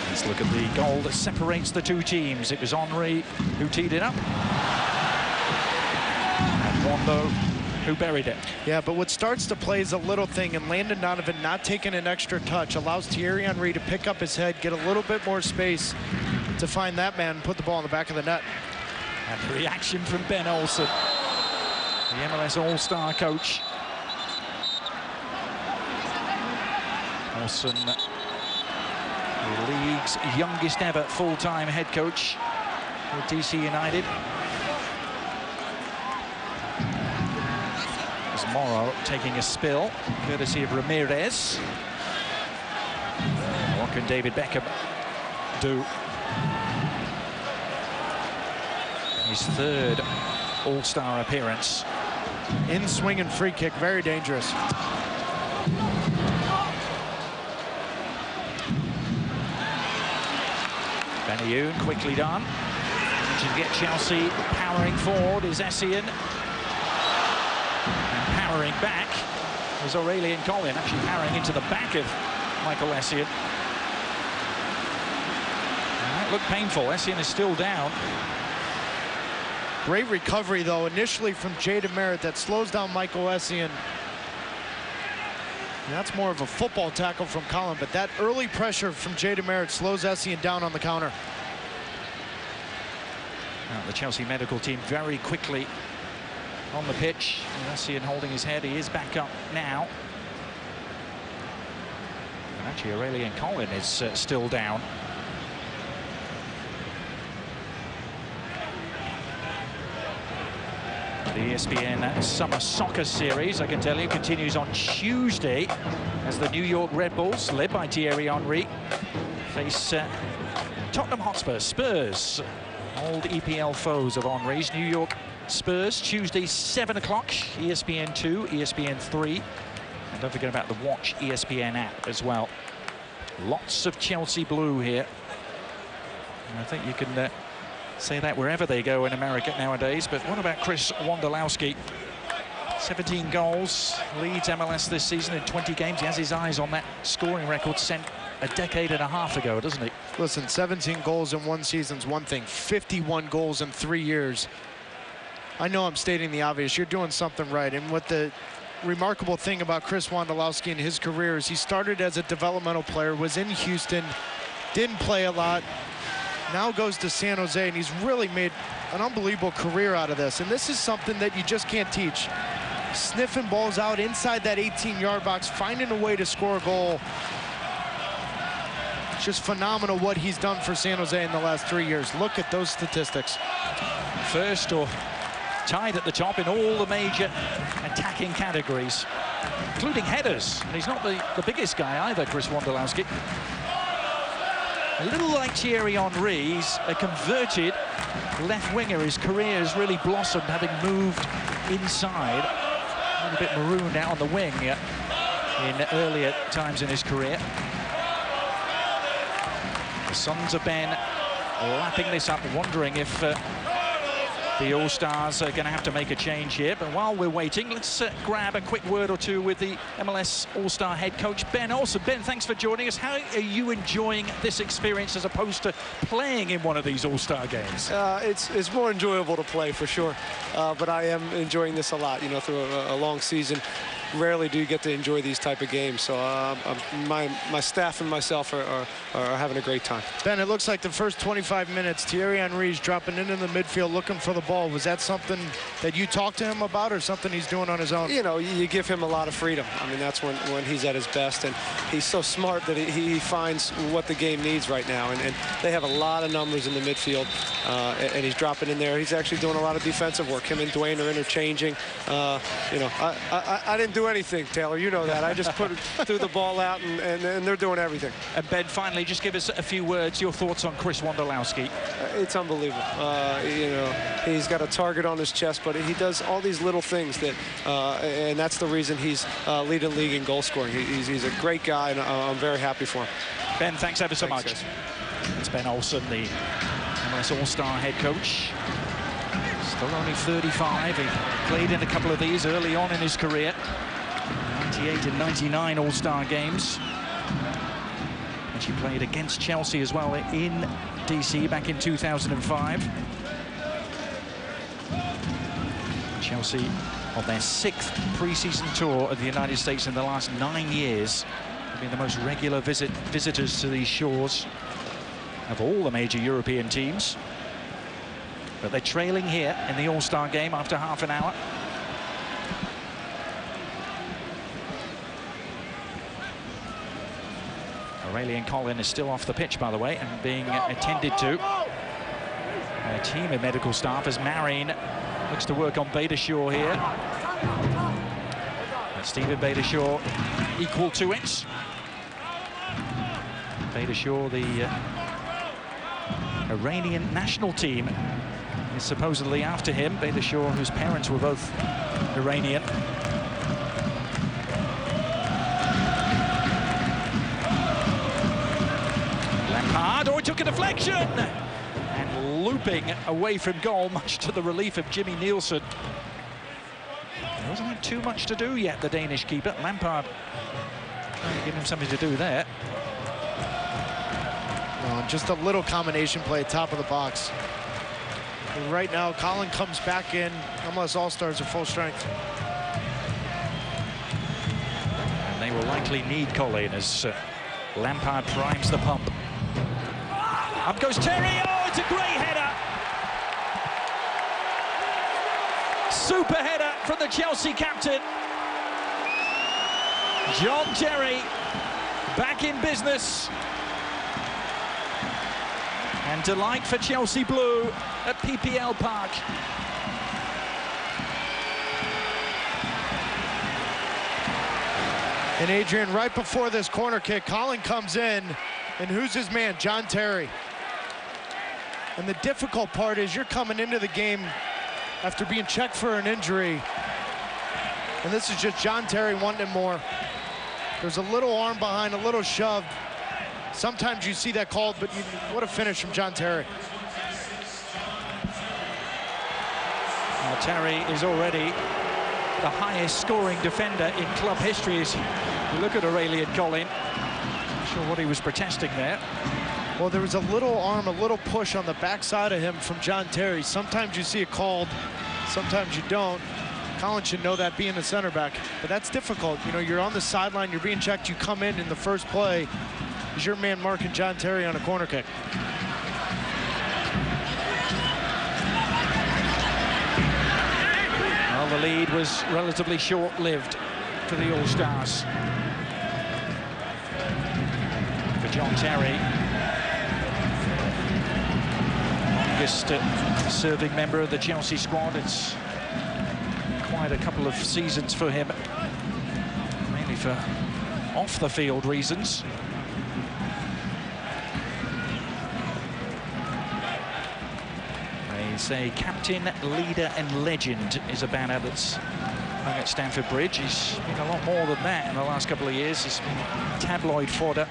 [SPEAKER 9] Let's look at the goal that separates the two teams. It was Henry who teed it up, and Wondo who buried it.
[SPEAKER 10] Yeah, but what starts to play is a little thing, and Landon Donovan not taking an extra touch allows Thierry Henry to pick up his head, get a little bit more space to find that man and put the ball in the back of the net.
[SPEAKER 9] And reaction from Ben Olsen. the MLS All-Star coach. Olsen, the league's youngest ever full-time head coach with DC United. As Morrow taking a spill, courtesy of Ramirez. What can David Beckham do? His third All-Star appearance.
[SPEAKER 10] In swing and free kick, very dangerous.
[SPEAKER 9] Benayoun quickly done. To get Chelsea powering forward is Essien. And powering back is Aurélien Collin, actually powering into the back of Michael Essien. That looked painful. Essien is still down.
[SPEAKER 10] Great recovery, though, initially from Jay DeMerit that slows down Michael Essien. That's more of a football tackle from Collin, but that early pressure from Jay DeMerit slows Essien down on the counter.
[SPEAKER 9] Now, the Chelsea medical team very quickly on the pitch. Essien holding his head. He is back up now. And actually, Aurélien Collin is still down. The ESPN Summer Soccer Series, I can tell you, continues on Tuesday as the New York Red Bulls, led by Thierry Henry, face Tottenham Hotspur. Spurs, old EPL foes of Henry's. New York Spurs, Tuesday, 7 o'clock, ESPN 2, ESPN 3. And don't forget about the Watch ESPN app as well. Lots of Chelsea blue here. And I think you can say that wherever they go in America nowadays. But what about Chris Wondolowski? 17 goals, leads MLS this season in 20 games. He has his eyes on that scoring record set a decade and a half ago, doesn't he?
[SPEAKER 10] Listen, 17 goals in one season's one thing. 51 goals in 3 years. I know I'm stating the obvious. You're doing something right. And what the remarkable thing about Chris Wondolowski in his career is he started as a developmental player, was in Houston, didn't play a lot, now goes to San Jose, and he's really made an unbelievable career out of this. And this is something that you just can't teach. Sniffing balls out inside that 18-yard box, finding a way to score a goal. It's just phenomenal what he's done for San Jose in the last 3 years. Look at those statistics.
[SPEAKER 9] First or tied at the top in all the major attacking categories, including headers. And he's not the biggest guy either, Chris Wondolowski. A little like Thierry Henry, he's a converted left winger. His career has really blossomed, having moved inside. A little bit marooned out on the wing in earlier times in his career. The Sons of Ben lapping this up, wondering if the All-Stars are going to have to make a change here. But while we're waiting, let's grab a quick word or two with the MLS All-Star head coach, Ben Olsen. Ben, thanks for joining us. How are you enjoying this experience as opposed to playing in one of these All-Star games?
[SPEAKER 11] It's more enjoyable to play, for sure. But I am enjoying this a lot, you know, through a long season. Rarely do you get to enjoy these type of games. So my staff and myself are having a great time.
[SPEAKER 10] Ben, it looks like the first 25 minutes, Thierry Henry's dropping into the midfield looking for the ball. Was that something that you talked to him about, or something he's doing on his own?
[SPEAKER 11] You know, you give him a lot of freedom. I mean, that's when he's at his best, and he's so smart that he finds what the game needs right now. And they have a lot of numbers in the midfield, and he's dropping in there. He's actually doing a lot of defensive work. Him and Dwayne are interchanging. You know, I didn't do anything, Taylor. You know that. I just threw the ball out, and they're doing everything.
[SPEAKER 9] And Ben, finally, just give us a few words, your thoughts on Chris Wondolowski.
[SPEAKER 11] It's unbelievable. You know, he's got a target on his chest, but he does all these little things that, and that's the reason he's leading the league in goal scoring. He's a great guy, and I'm very happy for him.
[SPEAKER 9] Ben, thanks ever so much.
[SPEAKER 11] Guys.
[SPEAKER 9] It's Ben Olsen, the MLS All-Star head coach. Still only 35. He played in a couple of these early on in his career. 98 and 99 All-Star games. And she played against Chelsea as well in DC back in 2005. Chelsea on their 6th pre-season tour of the United States in the last 9 years. Have been the most regular visitors to these shores of all the major European teams. But they're trailing here in the All-Star game after half an hour. Aurelian Collin is still off the pitch, by the way, and being attended to. A team of medical staff as Marin looks to work on Badeshaw here. And Stephen Badeshaw equal to it. Badeshaw, the Iranian national team, is supposedly after him. Badeshaw, whose parents were both Iranian. Lampard, oh, he took a deflection! And looping away from goal, much to the relief of Jimmy Nielsen. He doesn't have too much to do yet, the Danish keeper. Lampard trying to give him something to do there.
[SPEAKER 10] Just a little combination play at top of the box. And right now, Collin comes back in. MLS All Stars are full strength.
[SPEAKER 9] And they will likely need Collin as Lampard primes the pump. Up goes Terry. Oh, it's a great header. Super header from the Chelsea captain. John Terry back in business. And delight for Chelsea Blue at PPL Park.
[SPEAKER 10] And Adrian, right before this corner kick, Collin comes in, and who's his man? John Terry. And the difficult part is you're coming into the game after being checked for an injury. And this is just John Terry wanting it more. There's a little arm behind, a little shove. Sometimes you see that called, but what a finish from John Terry.
[SPEAKER 9] Well, Terry is already the highest scoring defender in club history. As you look at Aurelian Collin, not sure what he was protesting there.
[SPEAKER 10] Well, there was a little arm, a little push on the backside of him from John Terry. Sometimes you see it called, sometimes you don't. Collin should know that being a center back, but that's difficult. You know, you're on the sideline, you're being checked, you come in the first play. Is your man marking John Terry on a corner kick?
[SPEAKER 9] Well, the lead was relatively short-lived for the All Stars. For John Terry, longest serving member of the Chelsea squad. It's quite a couple of seasons for him, mainly for off-the-field reasons. Say captain, leader and legend is a banner that's hung at Stamford Bridge. He's been a lot more than that in the last couple of years. He's been tabloid fodder.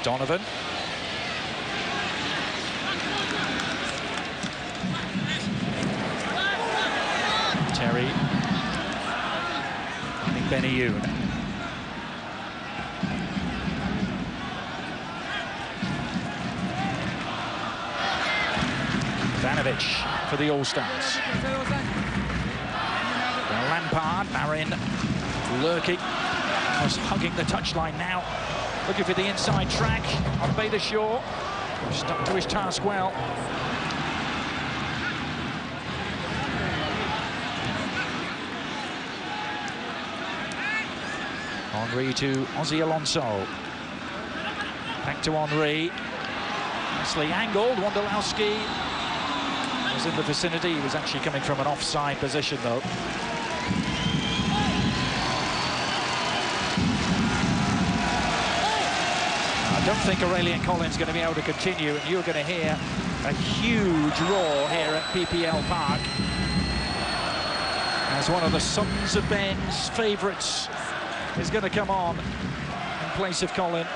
[SPEAKER 9] Donovan. Terry. Benayoun. Ivanovic for the All Stars. Lampard, Marin lurking, was hugging the touchline now, looking for the inside track on Badeshaw, stuck to his task well. Henry to Ozzy Alonso. Back to Henry. Nicely angled. Wondolowski was in the vicinity. He was actually coming from an offside position, though. I don't think Aurelian Collin's going to be able to continue, and you're going to hear a huge roar here at PPL Park as one of the Sons of Ben's favourites is going to come on in place of Collin.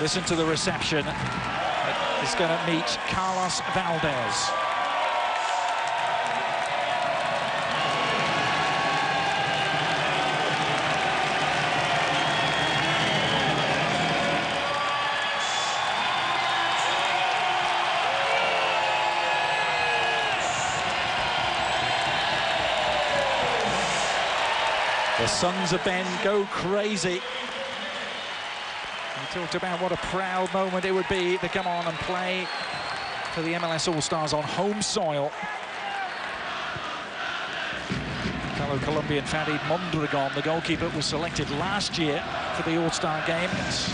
[SPEAKER 9] Listen to the reception. It's going to meet Carlos Valdez. The Sons of Ben go crazy. We talked about what a proud moment it would be to come on and play for the MLS All Stars on home soil. fellow Colombian Farid Mondragon, the goalkeeper, was selected last year for the All-Star game. It's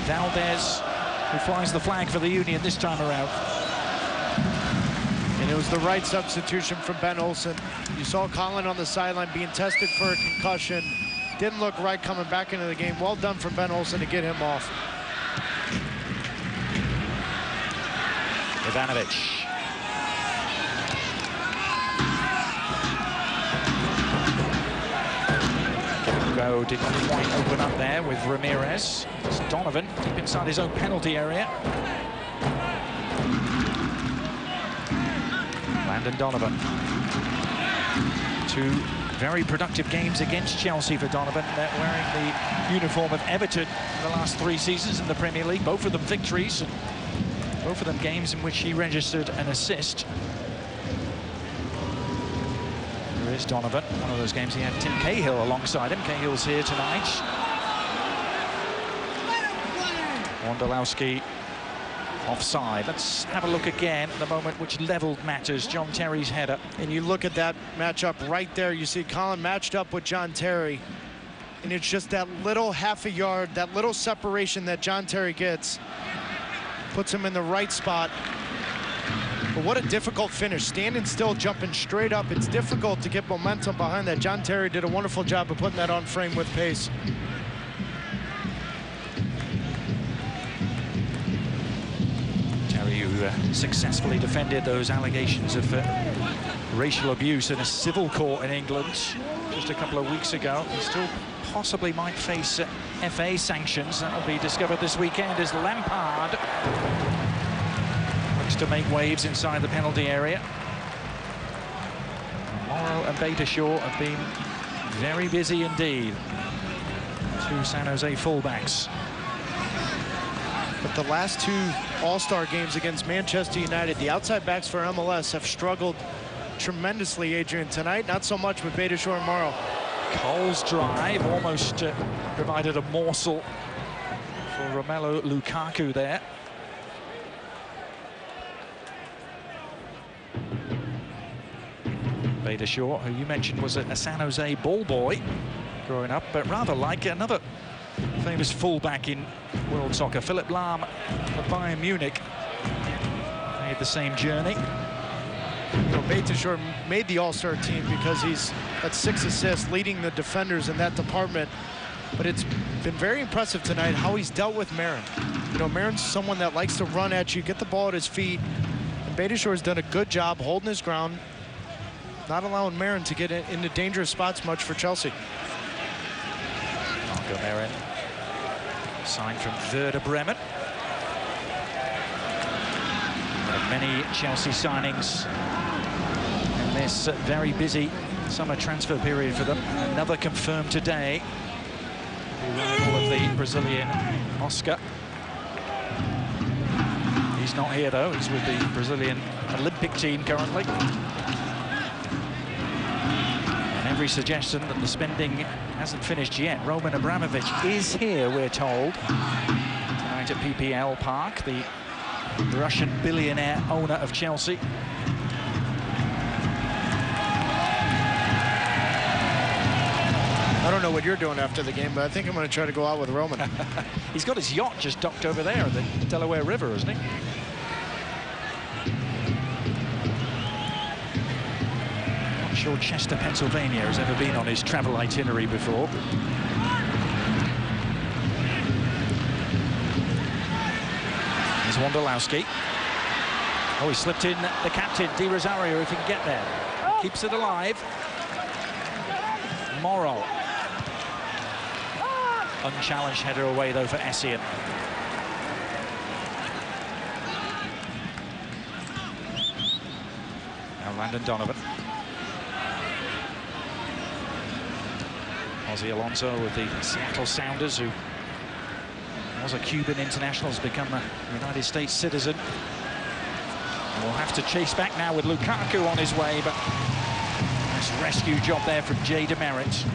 [SPEAKER 9] Valdez who flies the flag for the Union this time around.
[SPEAKER 10] And it was the right substitution from Ben Olsen. You saw Colin on the sideline being tested for a concussion. Didn't look right coming back into the game. Well done from Ben Olsen to get him off.
[SPEAKER 9] Ivanovic. Go did not quite open up there with Ramirez. It's Donovan deep inside his own penalty area. Landon Donovan. Two very productive games against Chelsea for Donovan. They're wearing the uniform of Everton in the last 3 seasons in the Premier League. Both of them victories, and both of them games in which he registered an assist. There is Donovan. One of those games he had Tim Cahill alongside him. Cahill's here tonight. Wondolowski offside. Let's have a look again at the moment which leveled matters. John Terry's header.
[SPEAKER 10] And you look at that matchup right there. You see Colin matched up with John Terry. And it's just that little half a yard, that little separation that John Terry gets. Puts him in the right spot. But what a difficult finish. Standing still, jumping straight up. It's difficult to get momentum behind that. John Terry did a wonderful job of putting that on frame with pace.
[SPEAKER 9] Terry, who successfully defended those allegations of racial abuse in a civil court in England just a couple of weeks ago. He still possibly might face FA sanctions. That will be discovered this weekend as Lampard looks to make waves inside the penalty area. Morrow and Beitashaw have been very busy indeed. 2 San Jose fullbacks.
[SPEAKER 10] But the last 2 All-Star games against Manchester United, the outside backs for MLS have struggled tremendously, Adrian. Tonight, not so much with Beitashaw and Morrow.
[SPEAKER 9] Cole's drive almost provided a morsel for Romelu Lukaku there. Beitashaw, who you mentioned was a San Jose ball boy growing up, but rather like another famous fullback in world soccer, Philipp Lahm of Bayern Munich, made the same journey.
[SPEAKER 10] You know, Beitashaw made the All-Star team because he's got 6 assists, leading the defenders in that department. But it's been very impressive tonight how he's dealt with Marin. You know, Marin's someone that likes to run at you, get the ball at his feet. And Beitashaw has done a good job holding his ground, not allowing Marin to get into dangerous spots much for Chelsea.
[SPEAKER 9] Marco Marin, signed from Werder Bremen. Many Chelsea signings in this very busy summer transfer period for them. Another confirmed today. The arrival of the Brazilian Oscar. He's not here though. He's with the Brazilian Olympic team currently. And every suggestion that the spending hasn't finished yet. Roman Abramovich is here, we're told, tonight at PPL Park, the Russian billionaire owner of Chelsea.
[SPEAKER 10] I don't know what you're doing after the game, but I think I'm going to try to go out with Roman.
[SPEAKER 9] He's got his yacht just docked over there in the Delaware River, isn't he? Not sure Chester, Pennsylvania has ever been on his travel itinerary before. Wondolowski. Oh, he slipped in the captain, Di Rosario, if he can get there. Keeps it alive. Morrow. Unchallenged header away, though, for Essien. Now Landon Donovan. Ozzy Alonso with the Seattle Sounders, who was a Cuban international, has become a United States citizen. And we'll have to chase back now with Lukaku on his way, but nice rescue job there from Jay DeMerit.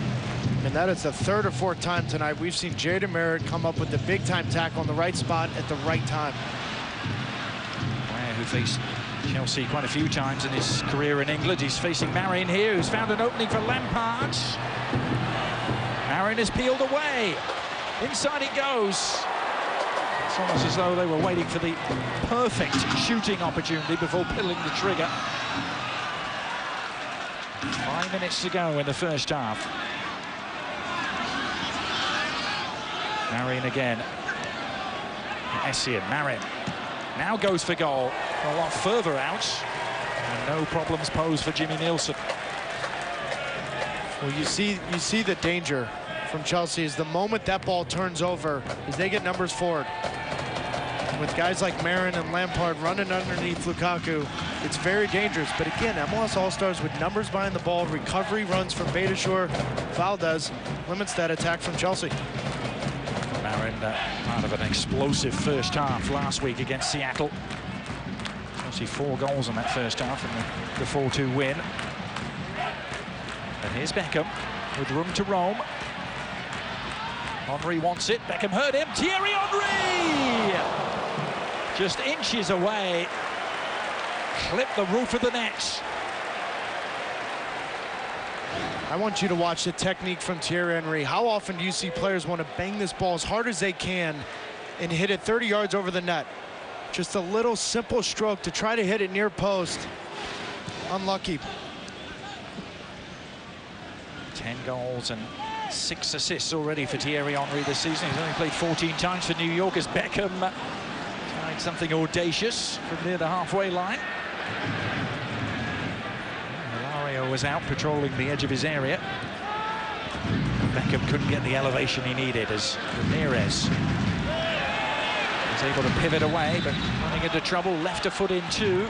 [SPEAKER 10] And that is the 3rd or 4th time tonight we've seen Jay DeMerit come up with the big-time tackle on the right spot at the right time.
[SPEAKER 9] Player who faced Chelsea quite a few times in his career in England. He's facing Marin here, who's found an opening for Lampard. Marin is peeled away. Inside it goes. It's almost as though they were waiting for the perfect shooting opportunity before pulling the trigger. 5 minutes to go in the first half. Marin again. Essien, Marin now goes for goal. A lot further out. And no problems posed for Jimmy Nielsen.
[SPEAKER 10] Well, you see the danger from Chelsea is the moment that ball turns over, is they get numbers forward. With guys like Marin and Lampard running underneath Lukaku, it's very dangerous. But again, MLS All-Stars with numbers behind the ball, recovery runs from Beitashour, Valdez limits that attack from Chelsea.
[SPEAKER 9] Marin, part of an explosive first half last week against Seattle. Chelsea 4 goals in that first half in the 4-2 win. And here's Beckham with room to roam. Henry wants it. Beckham heard him. Thierry Henry! Just inches away. Clipped the roof of the net.
[SPEAKER 10] I want you to watch the technique from Thierry Henry. How often do you see players want to bang this ball as hard as they can and hit it 30 yards over the net? Just a little simple stroke to try to hit it near post. Unlucky.
[SPEAKER 9] 10 goals and 6 assists already for Thierry Henry this season. He's only played 14 times for New York as Beckham tried something audacious from near the halfway line. Hilario was out patrolling the edge of his area. Beckham couldn't get the elevation he needed as Ramirez was able to pivot away, but running into trouble, left a foot in too.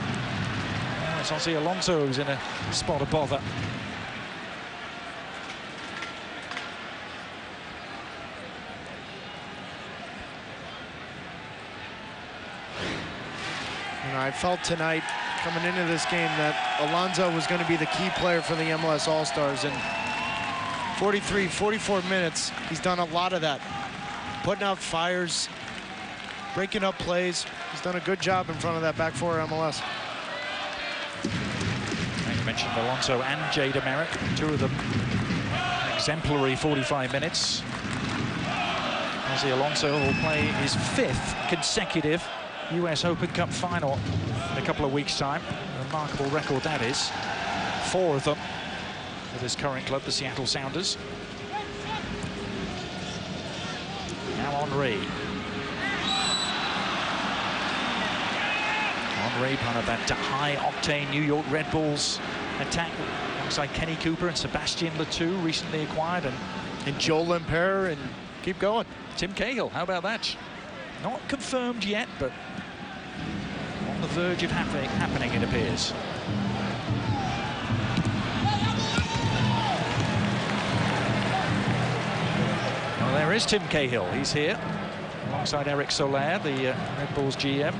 [SPEAKER 9] Now it's Ozzy Alonso who's in a spot of bother.
[SPEAKER 10] You know, I felt tonight coming into this game that Alonso was going to be the key player for the MLS All-Stars. And 43, 44 minutes, he's done a lot of that. Putting out fires, breaking up plays. He's done a good job in front of that back four MLS.
[SPEAKER 9] You mentioned Alonso and Jada Merrick, 2 of them exemplary 45 minutes. Ozzy Alonso will play his 5th consecutive US Open Cup final in a couple of weeks' time. A remarkable record that is. 4 of them with his current club, the Seattle Sounders. Now Henry. Henry, part of that high-octane New York Red Bulls attack alongside Kenny Cooper and Sebastian Letou, recently acquired,
[SPEAKER 10] and Joel Lemper, and keep going.
[SPEAKER 9] Tim Cahill, how about that? Not confirmed yet, but on the verge of happening, it appears. Well, there is Tim Cahill. He's here alongside Eric Soler, the Red Bulls GM.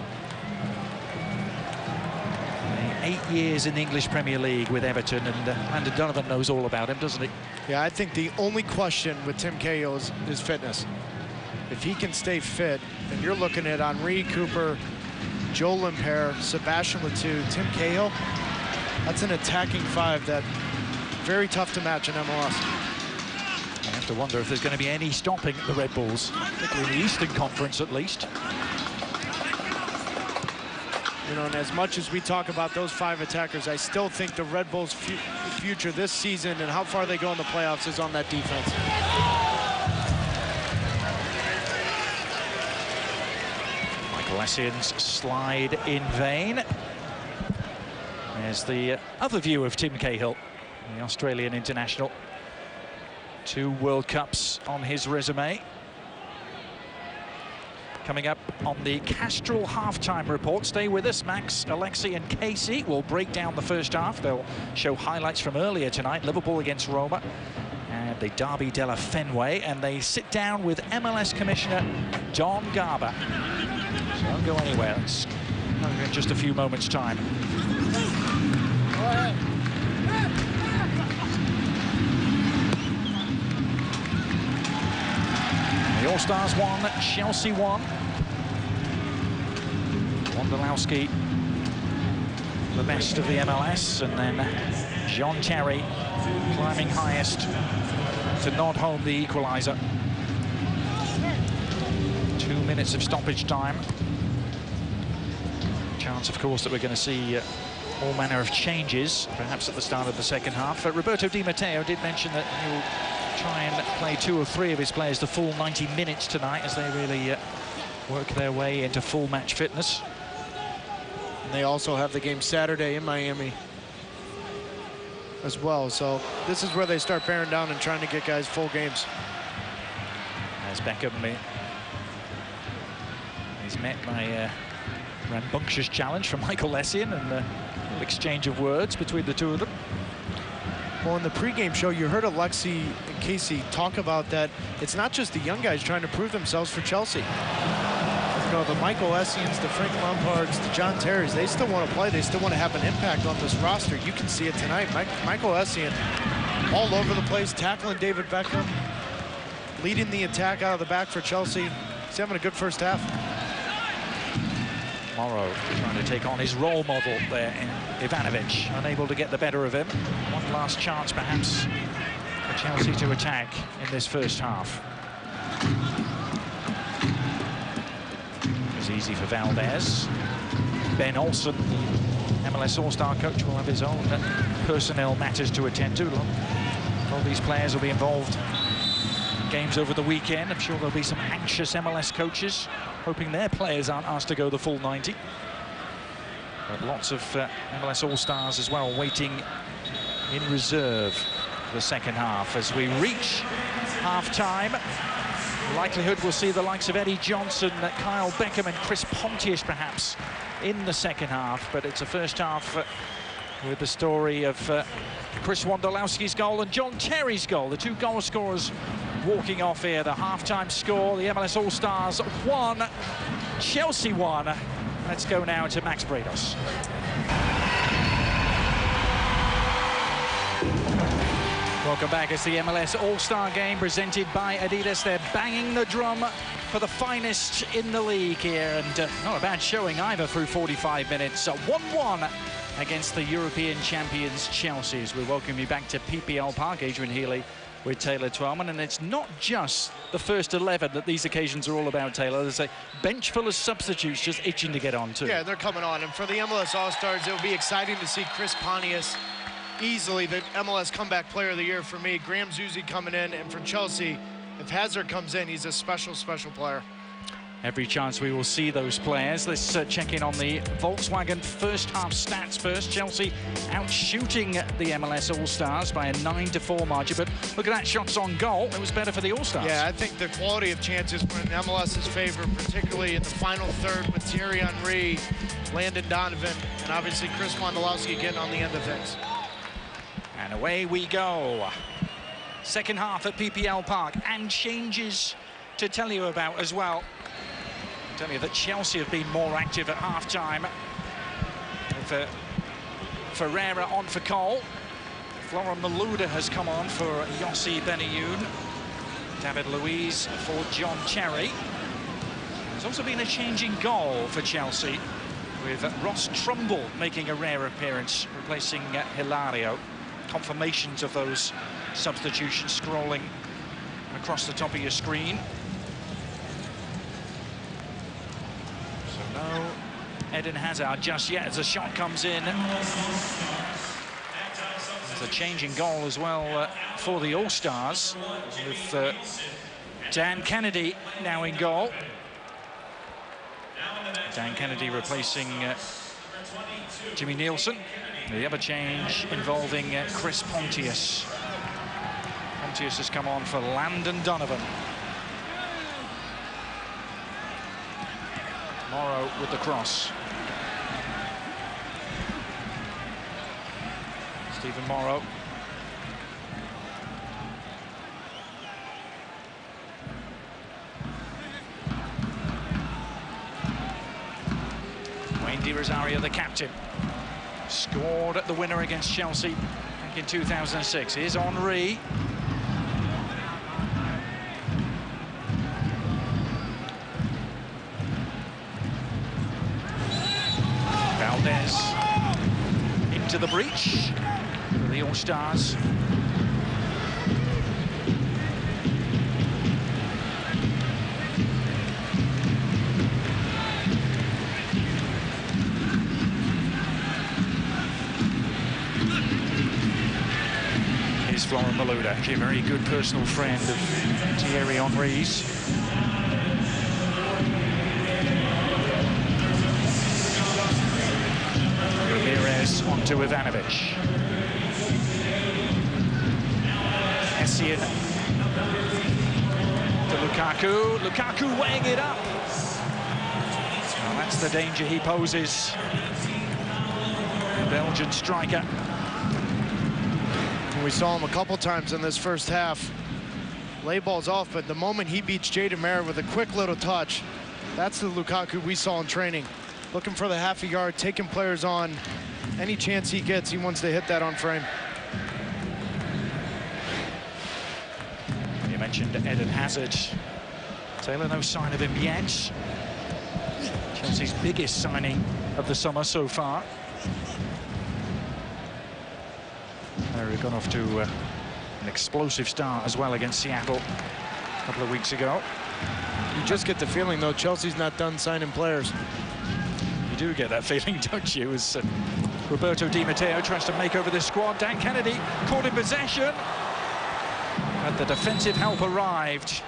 [SPEAKER 9] 8 years in the English Premier League with Everton, and Landon Donovan knows all about him, doesn't he?
[SPEAKER 10] Yeah, I think the only question with Tim Cahill is fitness. If he can stay fit, and you're looking at Henry, Cooper, Joel Lemper, Sebastian Letou, Tim Cahill, that's an attacking 5 that very tough to match in MLS.
[SPEAKER 9] I have to wonder if there's going to be any stopping the Red Bulls, particularly in the Eastern Conference at least.
[SPEAKER 10] You know, and as much as we talk about those 5 attackers, I still think the Red Bulls' future this season and how far they go in the playoffs is on that defense.
[SPEAKER 9] Michael Essien's slide in vain. There's the other view of Tim Cahill, the Australian international. 2 World Cups on his resume. Coming up on the Castrol halftime report. Stay with us. Max, Alexi and Casey will break down the first half. They'll show highlights from earlier tonight. Liverpool against Roma and the Derby della Fenway. And they sit down with MLS Commissioner Don Garber. So don't go anywhere. It's in just a few moments' time. The All-Stars won, Chelsea won. Wondolowski the best of the MLS, and then John Terry climbing highest to nod home the equaliser. 2 minutes of stoppage time. Chance, of course, that we're going to see all manner of changes, perhaps at the start of the second half. Roberto Di Matteo did mention that he'll try and play 2 or 3 of his players the full 90 minutes tonight as they really work their way into full match fitness.
[SPEAKER 10] And they also have the game Saturday in Miami as well. So this is where they start bearing down and trying to get guys full games.
[SPEAKER 9] As Beckham is met by a rambunctious challenge from Michael Essien, and an exchange of words between the two of them.
[SPEAKER 10] Well, in the pregame show, you heard Alexi and Casey talk about that. It's not just the young guys trying to prove themselves for Chelsea. You know, the Michael Essiens, the Frank Lampards, the John Terrys, they still want to play. They still want to have an impact on this roster. You can see it tonight. Michael Essien all over the place, tackling David Beckham, leading the attack out of the back for Chelsea. He's having a good first half.
[SPEAKER 9] Morrow trying to take on his role model there in Ivanovic, unable to get the better of him. One last chance, perhaps, for Chelsea to attack in this first half. It was easy for Valdez. Ben Olsen, the MLS All-Star coach, will have his own personnel matters to attend to. All these players will be involved in games over the weekend. I'm sure there'll be some anxious MLS coaches hoping their players aren't asked to go the full 90. But lots of MLS All-Stars as well waiting in reserve for the second half. As we reach half-time, likelihood we'll see the likes of Eddie Johnson, Kyle Beckham and Chris Pontius perhaps in the second half. But it's a first half with the story of Chris Wondolowski's goal and John Terry's goal, the 2 goal scorers walking off here. The half-time score, the MLS All-Stars 1, Chelsea 1. Let's go now to Max Bredos. Welcome back. It's the MLS All-Star game presented by Adidas. They're banging the drum for the finest in the league here, and not a bad showing either through 45 minutes. 1-1 against the European champions Chelsea. As we welcome you back to PPL Park, Adrian Healy with Taylor Twellman, and it's not just the first 11 that these occasions are all about, Taylor. There's a bench full of substitutes just itching to get on too.
[SPEAKER 10] Yeah, they're coming on, and for the MLS All-Stars, it will be exciting to see Chris Pontius, easily the MLS Comeback Player of the Year for me. Graham Zusi coming in, and for Chelsea, if Hazard comes in, he's a special, special player.
[SPEAKER 9] Every chance we will see those players. Let's check in on the Volkswagen first half stats first. Chelsea out shooting the MLS All-Stars by a 9-4 margin, but look at that, shots on goal. It was better for the All-Stars.
[SPEAKER 10] Yeah, I think the quality of chances were in MLS's favor, particularly in the final third with Thierry Henry, Landon Donovan, and obviously Chris Wondolowski getting on the end of things.
[SPEAKER 9] And away we go. Second half at PPL Park, and changes to tell you about as well. Tell you that Chelsea have been more active at half-time. With Ferreira on for Cole. Florent Malouda has come on for Yossi Benayoun. David Luiz for John Terry. There's also been a change in goal for Chelsea, with Ross Trumbull making a rare appearance, replacing Hilario. Confirmations of those substitutions scrolling across the top of your screen. So no Eden Hazard just yet as the shot comes in. There's a change in goal as well for the All-Stars, with Dan Kennedy now in goal. Dan Kennedy replacing Jimmy Nielsen. The other change involving Chris Pontius. Pontius has come on for Landon Donovan. Morrow with the cross. Stephen Morrow. Wayne Di Rosario, the captain. Scored at the winner against Chelsea back in 2006. Here's Henry. Valdez. the breach for the All Stars. Here's Florent Malouda, a very good personal friend of Thierry Henry's. Ramirez onto Ivanovic. Essien to Lukaku. Lukaku weighing it up. Well, that's the danger he poses. The Belgian striker.
[SPEAKER 10] We saw him a couple times in this first half. Lay balls off, but the moment he beats Jay DeMeritt with a quick little touch, that's the Lukaku we saw in training. Looking for the half a yard, taking players on. Any chance he gets, he wants to hit that on frame.
[SPEAKER 9] You mentioned Eden Hazard. Taylor, no sign of him yet. Chelsea's biggest signing of the summer so far. They've gone off to an explosive start as well against Seattle a couple of weeks ago.
[SPEAKER 10] You just get the feeling, though, Chelsea's not done signing players.
[SPEAKER 9] You do get that feeling, don't you? As Roberto Di Matteo tries to make over this squad. Dan Kennedy caught in possession. But the defensive help arrived.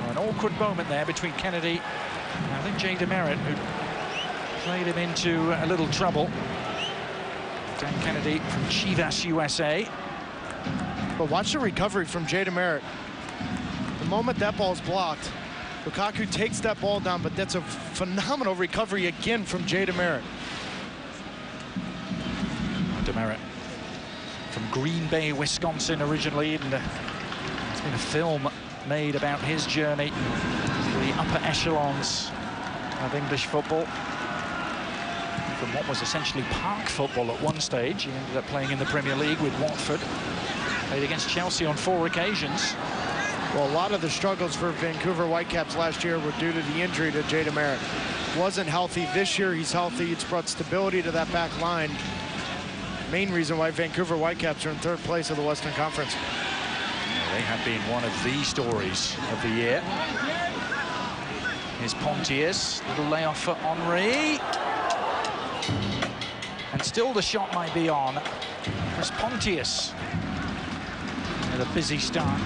[SPEAKER 9] An awkward moment there between Kennedy and I think Jay DeMeritt, who played him into a little trouble. Dan Kennedy from Chivas, USA.
[SPEAKER 10] But watch the recovery from Jay DeMeritt. The moment that ball's blocked, Lukaku takes that ball down, but that's a phenomenal recovery again from Jay DeMeritt.
[SPEAKER 9] DeMeritt from Green Bay, Wisconsin originally, and there's been a film made about his journey to the upper echelons of English football. From what was essentially park football at one stage, he ended up playing in the Premier League with Watford. Played against Chelsea on 4 occasions.
[SPEAKER 10] Well, a lot of the struggles for Vancouver Whitecaps last year were due to the injury to Jay DeMeritt. Wasn't healthy. This year he's healthy. It's brought stability to that back line. Main reason why Vancouver Whitecaps are in 3rd place of the Western Conference.
[SPEAKER 9] They have been one of the stories of the year. Here's Pontius, little layoff for Henry. And still the shot might be on. Chris Pontius with a busy start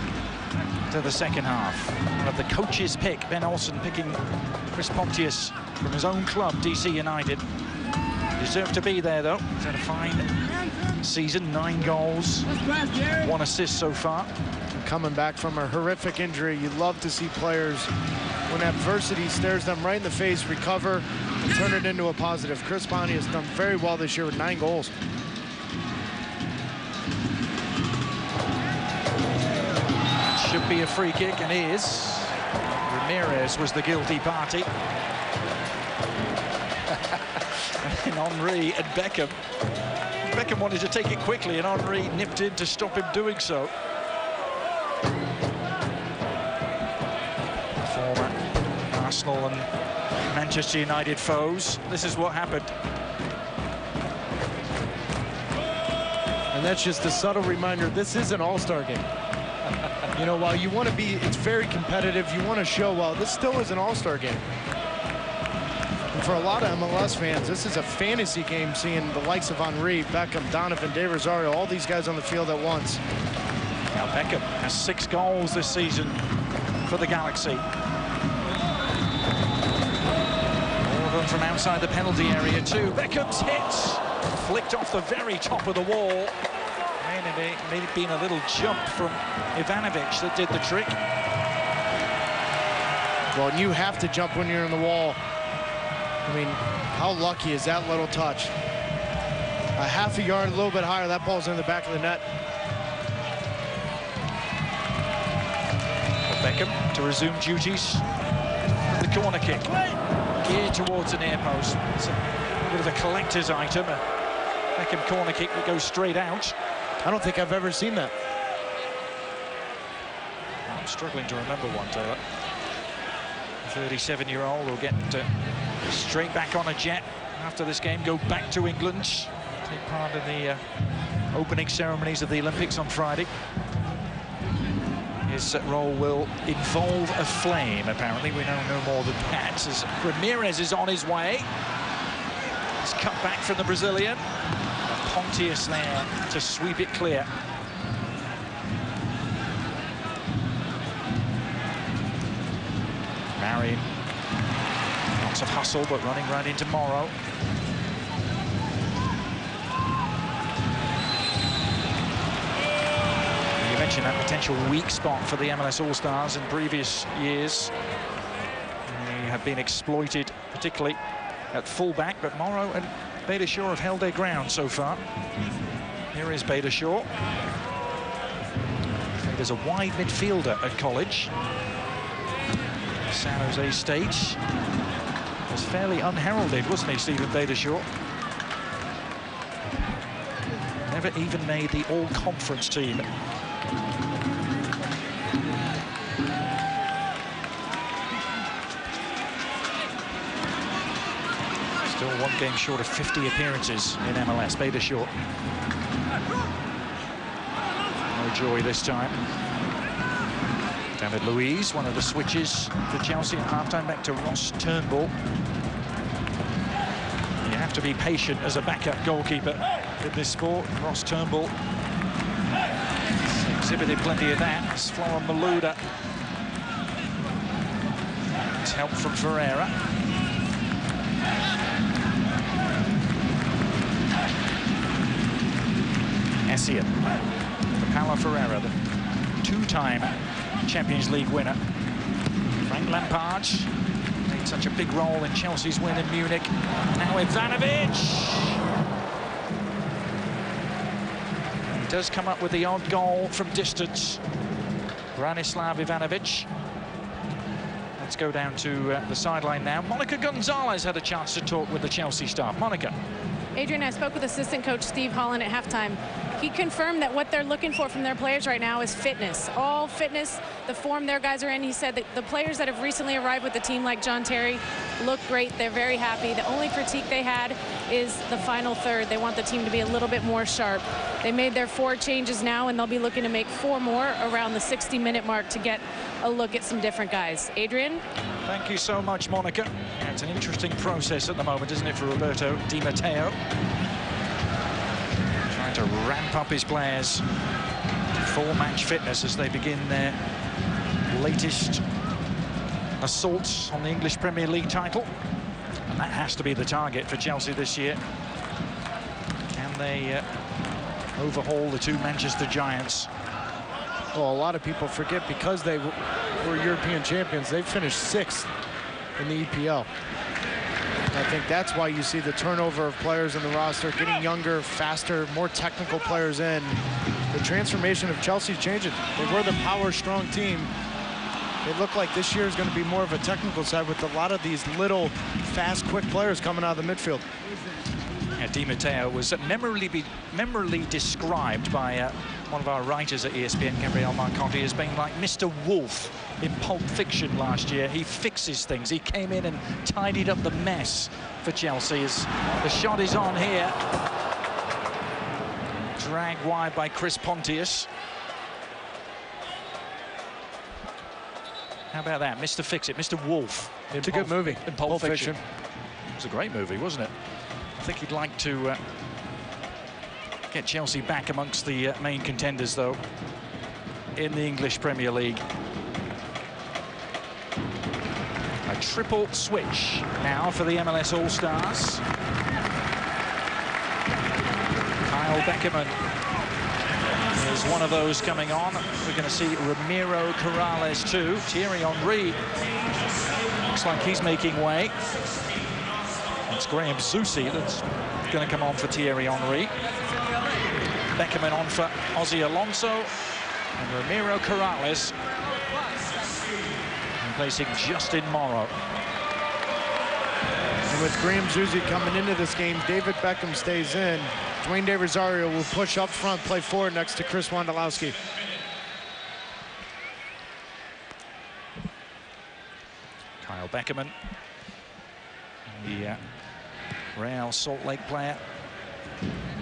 [SPEAKER 9] to the second half. One of the coach's pick, Ben Olsen picking Chris Pontius from his own club, DC United. Deserved to be there, though. He's had a fine season, 9 goals, 1 assist so far.
[SPEAKER 10] Coming back from a horrific injury, you love to see players, when adversity stares them right in the face, recover and turn it into a positive. Chris Pontius has done very well this year with 9 goals.
[SPEAKER 9] Should be a free kick, and is. Ramirez was the guilty party. And Henry and Beckham. Beckham wanted to take it quickly, and Henry nipped in to stop him doing so. Former Arsenal and Manchester United foes. This is what happened.
[SPEAKER 10] And that's just a subtle reminder, this is an all-star game. You know, while you want to be, it's very competitive, you want to show, well, this still is an all-star game. And for a lot of MLS fans, this is a fantasy game, seeing the likes of Henry, Beckham, Donovan, De Rosario, all these guys on the field at once.
[SPEAKER 9] Now Beckham has 6 goals this season for the Galaxy. All of them from outside the penalty area too. Beckham's hits flicked off the very top of the wall. And it may have been a little jump from Ivanovic that did the trick.
[SPEAKER 10] Well, and you have to jump when you're in the wall. I mean, how lucky is that little touch? A half a yard, a little bit higher, that ball's in the back of the net.
[SPEAKER 9] Beckham to resume duties. The corner kick. Geared towards the near post. It's a bit of a collector's item. A Beckham corner kick that goes straight out.
[SPEAKER 10] I don't think I've ever seen that.
[SPEAKER 9] I'm struggling to remember one, Taylor. The 37-year-old will get straight back on a jet after this game, go back to England. take part in the opening ceremonies of the Olympics on Friday. His role will involve a flame, apparently. We know no more than that, as Ramirez is on his way. He's cut back from the Brazilian. Pontius there to sweep it clear. Marion, lots of hustle, but running right into Morrow. You mentioned that potential weak spot for the MLS All Stars in previous years. They have been exploited, particularly at fullback, but Morrow and Beitashour have held their ground so far. Here is Beitashour. There's a wide midfielder at college. San Jose State. Was fairly unheralded, wasn't he, Stephen Beitashour? Never even made the all-conference team. Still one game short of 50 appearances in MLS, Beitashour. No joy this time. David Luiz, one of the switches for Chelsea at halftime, back to Ross Turnbull. You have to be patient as a backup goalkeeper in this sport. Ross Turnbull exhibited plenty of that. It's Florent Malouda. It's help from Ferreira. Essien. Paulo Ferreira, the two-time Champions League winner. Frank Lampard made such a big role in Chelsea's win in Munich. Now Ivanovic. He does come up with the odd goal from distance. Branislav Ivanovic. Let's go down to the sideline now. Monica Gonzalez had a chance to talk with the Chelsea staff. Monica.
[SPEAKER 12] Adrian, I spoke with assistant coach Steve Holland at halftime. He confirmed that what they're looking for from their players right now is fitness. All fitness, the form their guys are in. He said that the players that have recently arrived with the team, like John Terry, look great. They're very happy. The only critique they had is the final third. They want the team to be a little bit more sharp. They made their 4 changes now, and they'll be looking to make 4 more around the 60-minute mark to get a look at some different guys. Adrian?
[SPEAKER 9] Thank you so much, Monica. It's an interesting process at the moment, isn't it, for Roberto Di Matteo? Trying to ramp up his players to full match fitness as they begin their latest assaults on the English Premier League title. And that has to be the target for Chelsea this year. Can they overhaul the 2 Manchester Giants?
[SPEAKER 10] Well, a lot of people forget because they were European champions, they finished 6th in the EPL. I think that's why you see the turnover of players in the roster, getting younger, faster, more technical players in. The transformation of Chelsea changing. They were the power-strong team. They look like this year is going to be more of a technical side with a lot of these little, fast, quick players coming out of the midfield.
[SPEAKER 9] Yeah, Di Matteo was memorably described by one of our writers at ESPN, Gabriel Marconti, as being like Mr. Wolf in Pulp Fiction last year. He fixes things. He came in and tidied up the mess for Chelsea. As the shot is on here. Dragged wide by Chris Pontius. How about that? Mr. Fix-It, Mr. Wolf.
[SPEAKER 10] It's a good movie.
[SPEAKER 9] In Pulp Fiction. It was a great movie, wasn't it? I think he'd like to get Chelsea back amongst the main contenders, though, in the English Premier League. A triple switch now for the MLS All Stars. Kyle Beckerman is one of those coming on. We're going to see Ramiro Corrales too. Thierry Henry looks like he's making way. It's Graham Zusi that's going to come on for Thierry Henry. Beckerman on for Ozzy Alonso. And Ramiro Corrales replacing Justin Morrow.
[SPEAKER 10] And with Graham Zusi coming into this game, David Beckham stays in. Dwayne De Rosario will push up front, play forward next to Chris Wondolowski.
[SPEAKER 9] Kyle Beckerman, the Real Salt Lake player,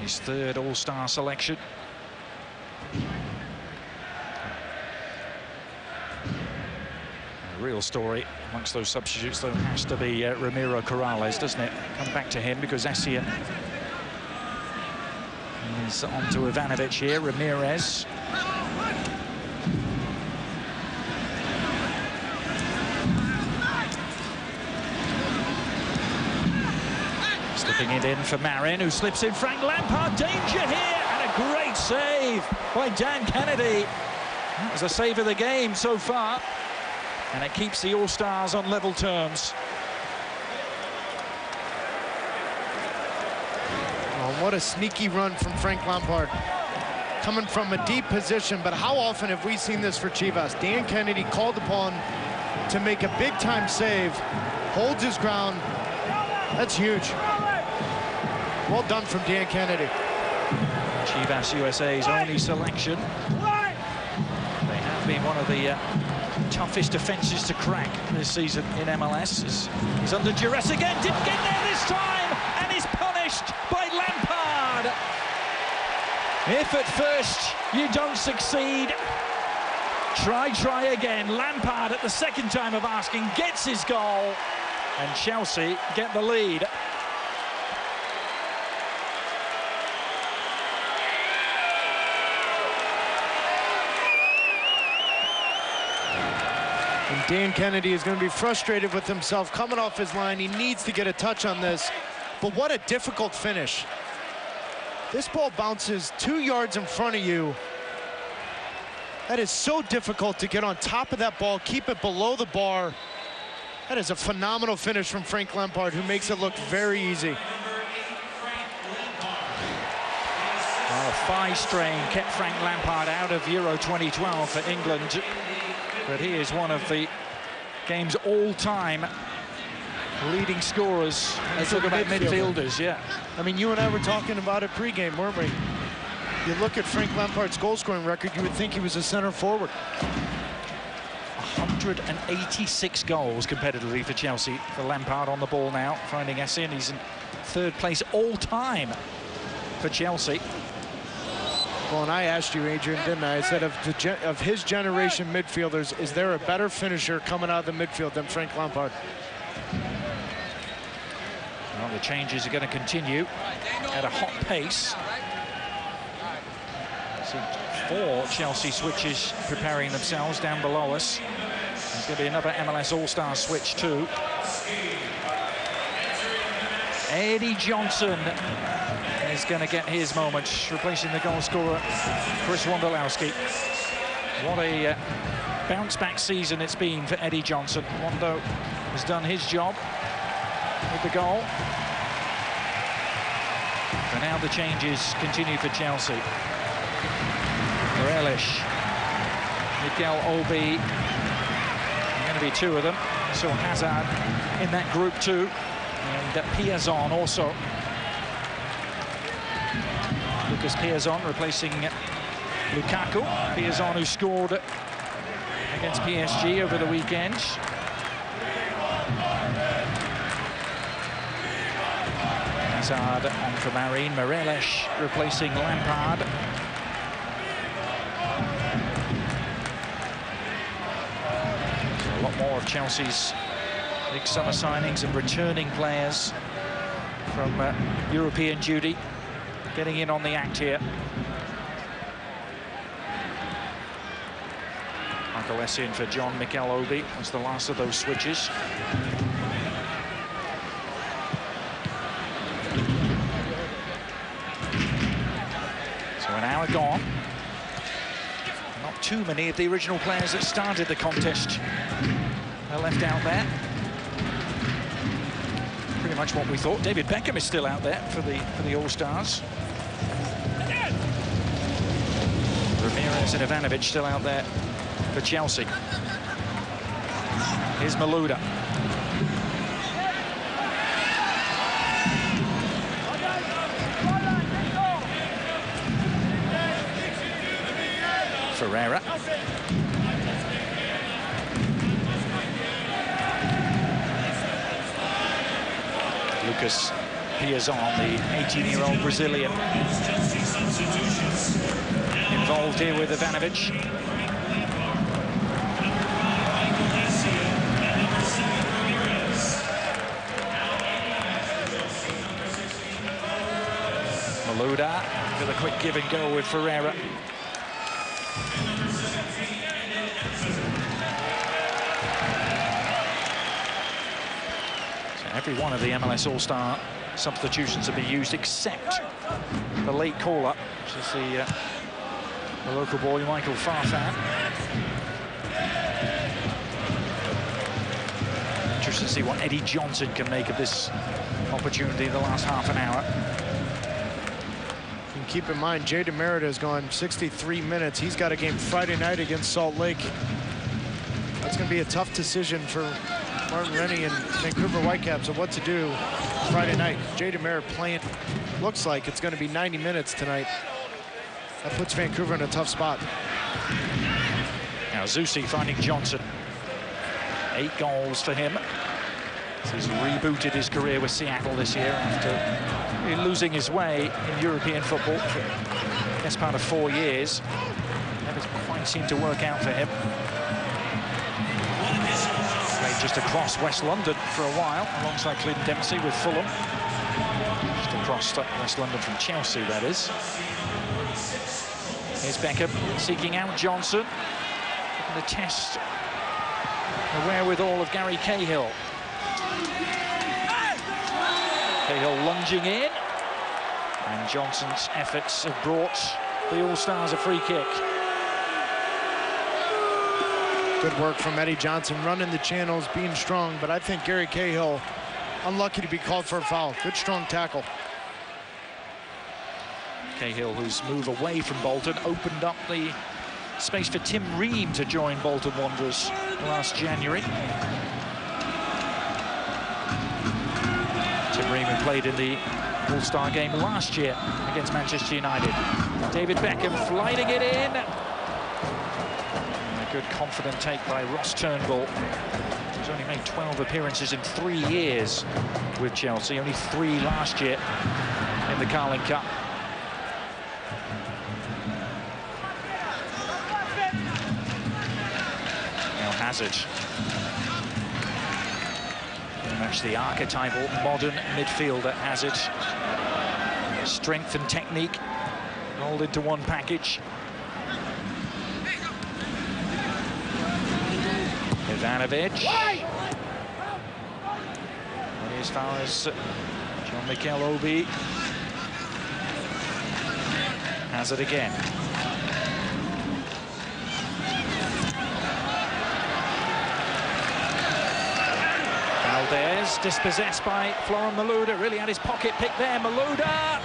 [SPEAKER 9] His third All-Star selection. A real story amongst those substitutes, though, has to be Ramiro Corrales, doesn't it? Come back to him because Essien is on to Ivanovic here. Ramirez. Slipping it in for Marin, who slips in. Frank Lampard, danger here, and a great save by Dan Kennedy. That was a save of the game so far, and it keeps the All-Stars on level terms.
[SPEAKER 10] Oh, what a sneaky run from Frank Lampard. Coming from a deep position, but how often have we seen this for Chivas? Dan Kennedy called upon to make a big-time save, holds his ground. That's huge. Well done from Dan Kennedy.
[SPEAKER 9] Chivas USA's only selection. They have been one of the toughest defenses to crack this season in MLS. He's under duress again, didn't get there this time, and is punished by Lampard. If at first you don't succeed, try again. Lampard, at the second time of asking, gets his goal, and Chelsea get the lead.
[SPEAKER 10] And Dan Kennedy is going to be frustrated with himself coming off his line. He needs to get a touch on this, but what a difficult finish. This ball bounces 2 yards in front of you. That is so difficult to get on top of that ball, keep it below the bar. That is a phenomenal finish from Frank Lampard, who makes it look very easy.
[SPEAKER 9] Well, a thigh strain kept Frank Lampard out of Euro 2012 for England, but he is one of the game's all-time leading scorers. Let's talk about midfielders, yeah.
[SPEAKER 10] I mean, you and I were talking about it pregame, weren't we? You look at Frank Lampard's goal-scoring record, you would think he was a center forward.
[SPEAKER 9] 186 goals competitively for Chelsea. For Lampard on the ball now, finding Essien. He's in third place all-time for Chelsea.
[SPEAKER 10] Well, and I asked you, Adrian, didn't I? I said, of his generation midfielders, is there a better finisher coming out of the midfield than Frank Lampard?
[SPEAKER 9] Well, the changes are going to continue at a hot pace. See 4 Chelsea switches preparing themselves down below us. There's going to be another MLS All-Star switch too. Eddie Johnson is going to get his moment, replacing the goal scorer, Chris Wondolowski. What a bounce-back season it's been for Eddie Johnson. Wondo has done his job with the goal. And now the changes continue for Chelsea. Morelos, Mikel Obi, going to be 2 of them. So Hazard in that group too, and Piazon also. Lucas Piazon replacing Lukaku. Piazon, who scored against PSG over the weekend. Hazard on for Marin. Morelos replacing Lampard. A lot more of Chelsea's big summer signings and returning players from European duty getting in on the act here. Michael Essien for John Mikel Obi was the last of those switches. So an hour gone. Not too many of the original players that started the contest are left out there. Pretty much what we thought. David Beckham is still out there for the All-Stars. Ramirez and Ivanovic still out there for Chelsea. Here's Malouda. Ferreira. Lucas Piazon, the 18-year-old Brazilian, involved here with Ivanovic. Malouda with a quick give and go with Ferreira. So every one of the MLS All-Star substitutions have been used except the late call-up, which is the local boy Michael Farfan. Interested to see what Eddie Johnson can make of this opportunity in the last half an hour.
[SPEAKER 10] And keep in mind, Jay DeMerida has gone 63 minutes. He's got a game Friday night against Salt Lake. That's going to be a tough decision for Martin Rennie and Vancouver Whitecaps of what to do Friday night. Jay DeMerida playing, looks like it's going to be 90 minutes tonight. That puts Vancouver in a tough spot.
[SPEAKER 9] Now Zusi finding Johnson. 8 goals for him. He's rebooted his career with Seattle this year after losing his way in European football for the best part of 4 years. Never quite seemed to work out for him. Played just across West London for a while, alongside Clinton Dempsey with Fulham. Just across West London from Chelsea, that is. Here's Beckham seeking out Johnson. Looking to test the wherewithal of Gary Cahill. Cahill lunging in, and Johnson's efforts have brought the All-Stars a free kick.
[SPEAKER 10] Good work from Eddie Johnson, running the channels, being strong, but I think Gary Cahill, unlucky to be called for a foul. Good, strong tackle.
[SPEAKER 9] Cahill, whose move away from Bolton opened up the space for Tim Ream to join Bolton Wanderers last January. Tim Ream played in the All-Star game last year against Manchester United. David Beckham flighting it in. And a good confident take by Ross Turnbull. He's only made 12 appearances in 3 years with Chelsea, only 3 last year in the Carling Cup. Hazard. Very much the archetypal modern midfielder, Hazard. Strength and technique rolled into one package. Ivanovic. And as far as Jean-Michel Obi. Hazard again. Valdez dispossessed by Florent Malouda, really had his pocket pick there. Malouda!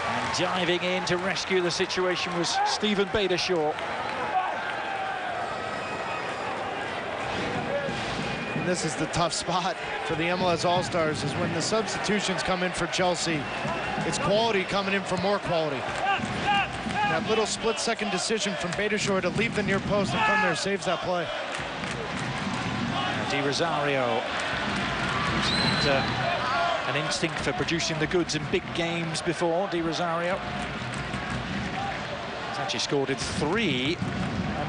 [SPEAKER 9] And diving in to rescue the situation was Stephen Beidershaw.
[SPEAKER 10] And this is the tough spot for the MLS All-Stars, is when the substitutions come in for Chelsea. It's quality coming in for more quality. That little split-second decision from Beidershaw to leave the near post and come there saves that play.
[SPEAKER 9] Di Rosario, who's had an instinct for producing the goods in big games before. Di Rosario has actually scored in 3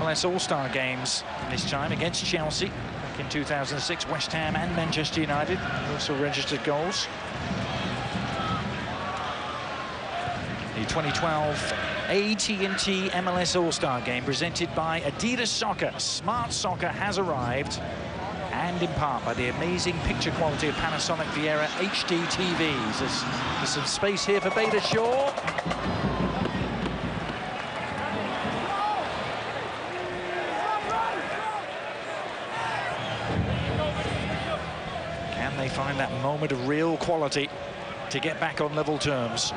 [SPEAKER 9] MLS All-Star games in his time against Chelsea back in 2006, West Ham and Manchester United. He also registered goals. The 2012 AT&T MLS All-Star game presented by Adidas Soccer. Smart Soccer has arrived, and in part by the amazing picture quality of Panasonic Viera HD TVs. There's some space here for Beidershaw. Can they find that moment of real quality to get back on level terms?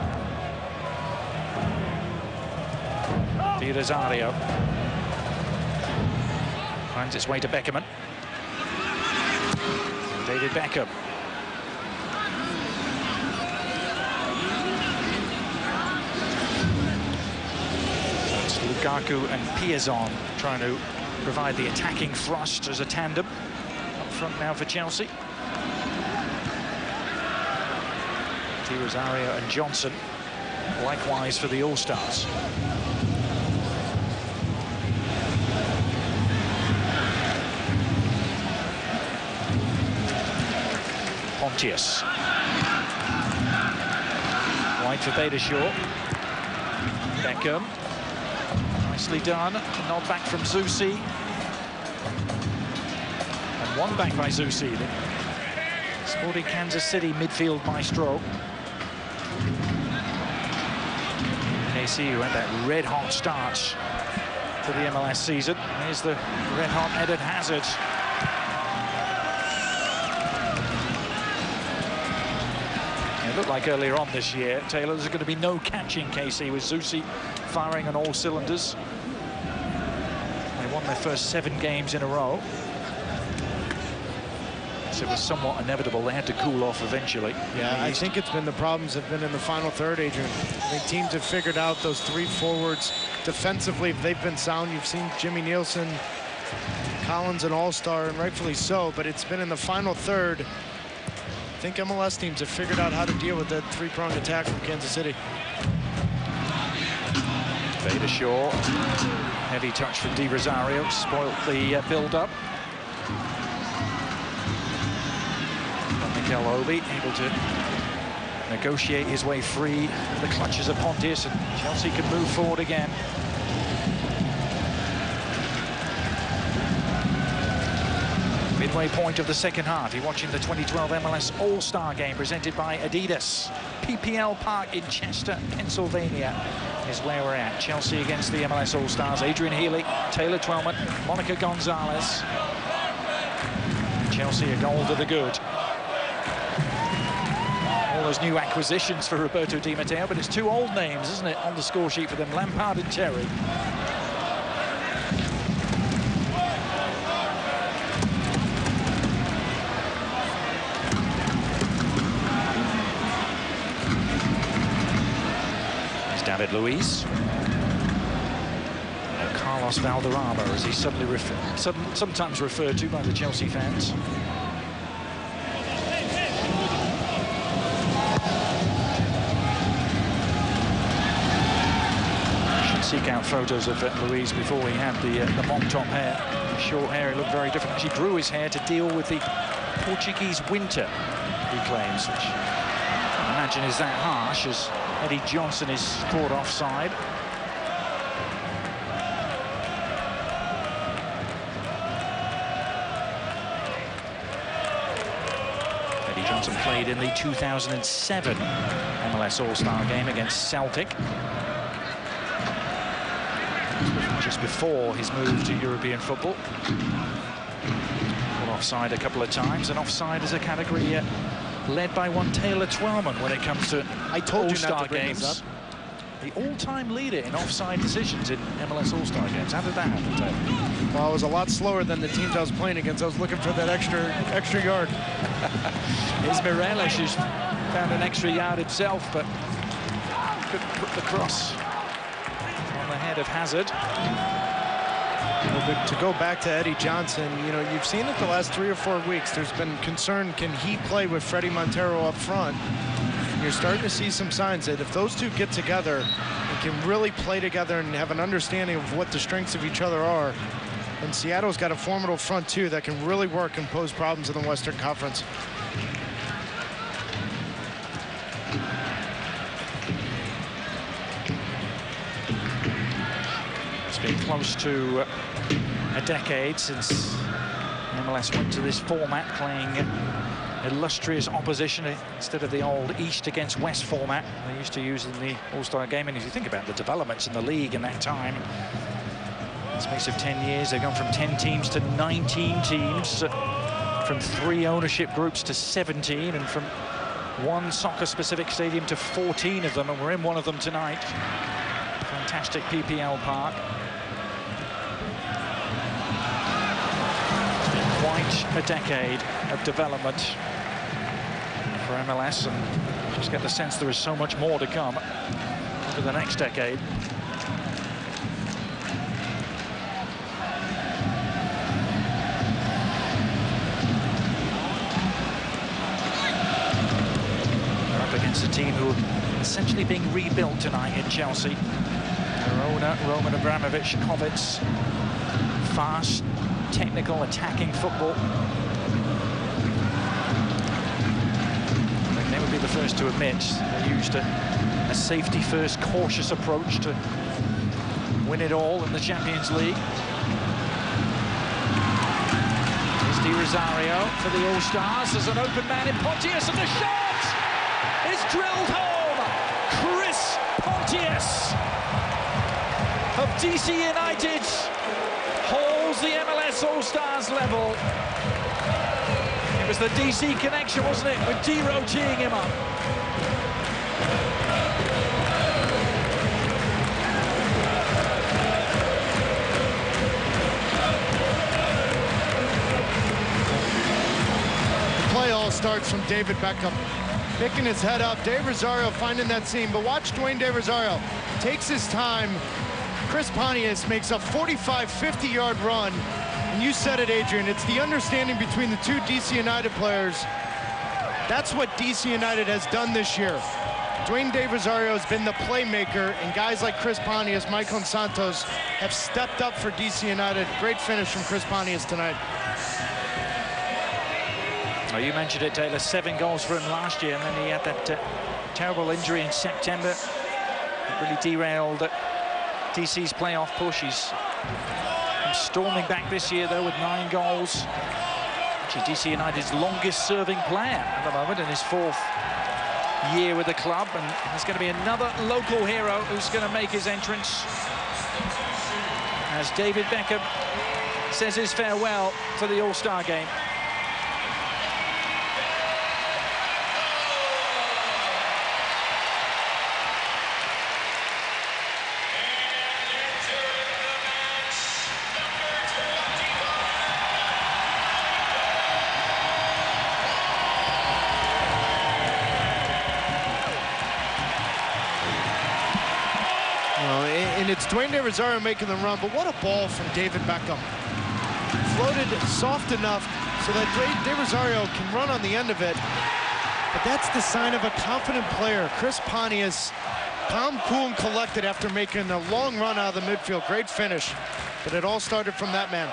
[SPEAKER 9] Di Rosario finds its way to Beckerman. David Beckham. It's Lukaku and Piazon trying to provide the attacking thrust as a tandem. Up front now for Chelsea. Di Rosario and Johnson. Likewise for the All Stars. Pontius. Wide for Beitashour. Beckham. Nicely done. A nod back from Zusi. And one back by Zusi. The Sporting Kansas City midfield maestro. KC, who had that red-hot start to the MLS season. Here's the red-hot Eden Hazard. It looked like earlier on this year, Taylor, there's going to be no catching KC with Zusi firing on all cylinders. They won their first 7 games in a row. So it was somewhat inevitable. They had to cool off eventually.
[SPEAKER 10] Yeah, I think it's been the problems have been in the final third, Adrian. I think teams have figured out those 3 forwards defensively. They've been sound. You've seen Jimmy Nielsen, Collins, an all-star, and rightfully so, but it's been in the final third. I think MLS teams have figured out how to deal with that 3-pronged attack from Kansas City.
[SPEAKER 9] Beitashour, heavy touch from Di Rosario, spoilt the build-up. Mikel Obi able to negotiate his way free of the clutches of Pontius, and Chelsea can move forward again. Midway point of the second half. You're watching the 2012 MLS All Star game presented by Adidas. PPL Park in Chester, Pennsylvania is where we're at. Chelsea against the MLS All Stars. Adrian Healy, Taylor Twellman, Monica Gonzalez. Chelsea a goal to the good. All those new acquisitions for Roberto Di Matteo, but it's 2 old names, isn't it, on the score sheet for them, Lampard and Terry. There's David Luiz. Carlos Valderrama, as he's sometimes referred to by the Chelsea fans. Seek out photos of Luiz before he had the mop top hair. Short hair, he looked very different. He grew his hair to deal with the Portuguese winter, he claims, which I imagine is that harsh as Eddie Johnson is caught offside. Eddie Johnson played in the 2007 MLS All-Star game against Celtic. Just before his move to European football. Well, offside a couple of times, and offside is a category led by one Taylor Twellman when it comes to All-Star games. The all-time leader in offside decisions in MLS All-Star games. How did that happen, Taylor?
[SPEAKER 10] Well, I was a lot slower than the teams I was playing against. I was looking for that extra yard.
[SPEAKER 9] Ismarelis has found an extra yard himself, but couldn't put the cross on the head of Hazard.
[SPEAKER 10] Well, to go back to Eddie Johnson, you know, you've seen it the last 3 or 4 weeks. There's been concern, can he play with Freddie Montero up front? And you're starting to see some signs that if those two get together and can really play together and have an understanding of what the strengths of each other are, and Seattle's got a formidable front two that can really work and pose problems in the Western Conference.
[SPEAKER 9] It's been close to a decade since MLS went to this format, playing illustrious opposition instead of the old East against West format they used to use in the All-Star game. And if you think about the developments in the league in that time, in the space of 10 years, they've gone from 10 teams to 19 teams, from 3 ownership groups to 17, and from 1 soccer-specific stadium to 14 of them, and we're in one of them tonight. Fantastic PPL Park. Quite a decade of development for MLS, and just get the sense there is so much more to come for the next decade. They're up against a team largely being rebuilt tonight in Chelsea. Their owner, Roman Abramovich, covets fast, technical, attacking football. They would be the first to admit they used a safety-first, cautious approach to win it all in the Champions League. Here's Di Rosario for the All Stars. There's an open man in Pontius, and the shot is drilled home. Chris Pontius of DC United holds the MLS All Stars level. It was the DC connection, wasn't it, with Diro teeing him up.
[SPEAKER 10] Play all starts from David Beckham. Picking his head up, De Rosario finding that seam, but watch Dwayne De Rosario. Takes his time. Chris Pontius makes a 45, 50-yard run. And you said it, Adrian, it's the understanding between the two DC United players. That's what DC United has done this year. Dwayne De Rosario has been the playmaker, and guys like Chris Pontius, Michael Santos have stepped up for DC United. Great finish from Chris Pontius tonight.
[SPEAKER 9] Well, you mentioned it, Taylor, 7 goals for him last year, and then he had that terrible injury in September. It really derailed DC's playoff push. He's storming back this year, though, with 9 goals. Actually, DC United's longest-serving player at the moment in his 4th year with the club, and there's going to be another local hero who's going to make his entrance as David Beckham says his farewell to the All-Star game.
[SPEAKER 10] And it's Dwayne De Rosario making the run, but what a ball from David Beckham. Floated soft enough so that De Rosario can run on the end of it. But that's the sign of a confident player. Chris Pontius, calm, cool, and collected after making a long run out of the midfield. Great finish, but it all started from that man.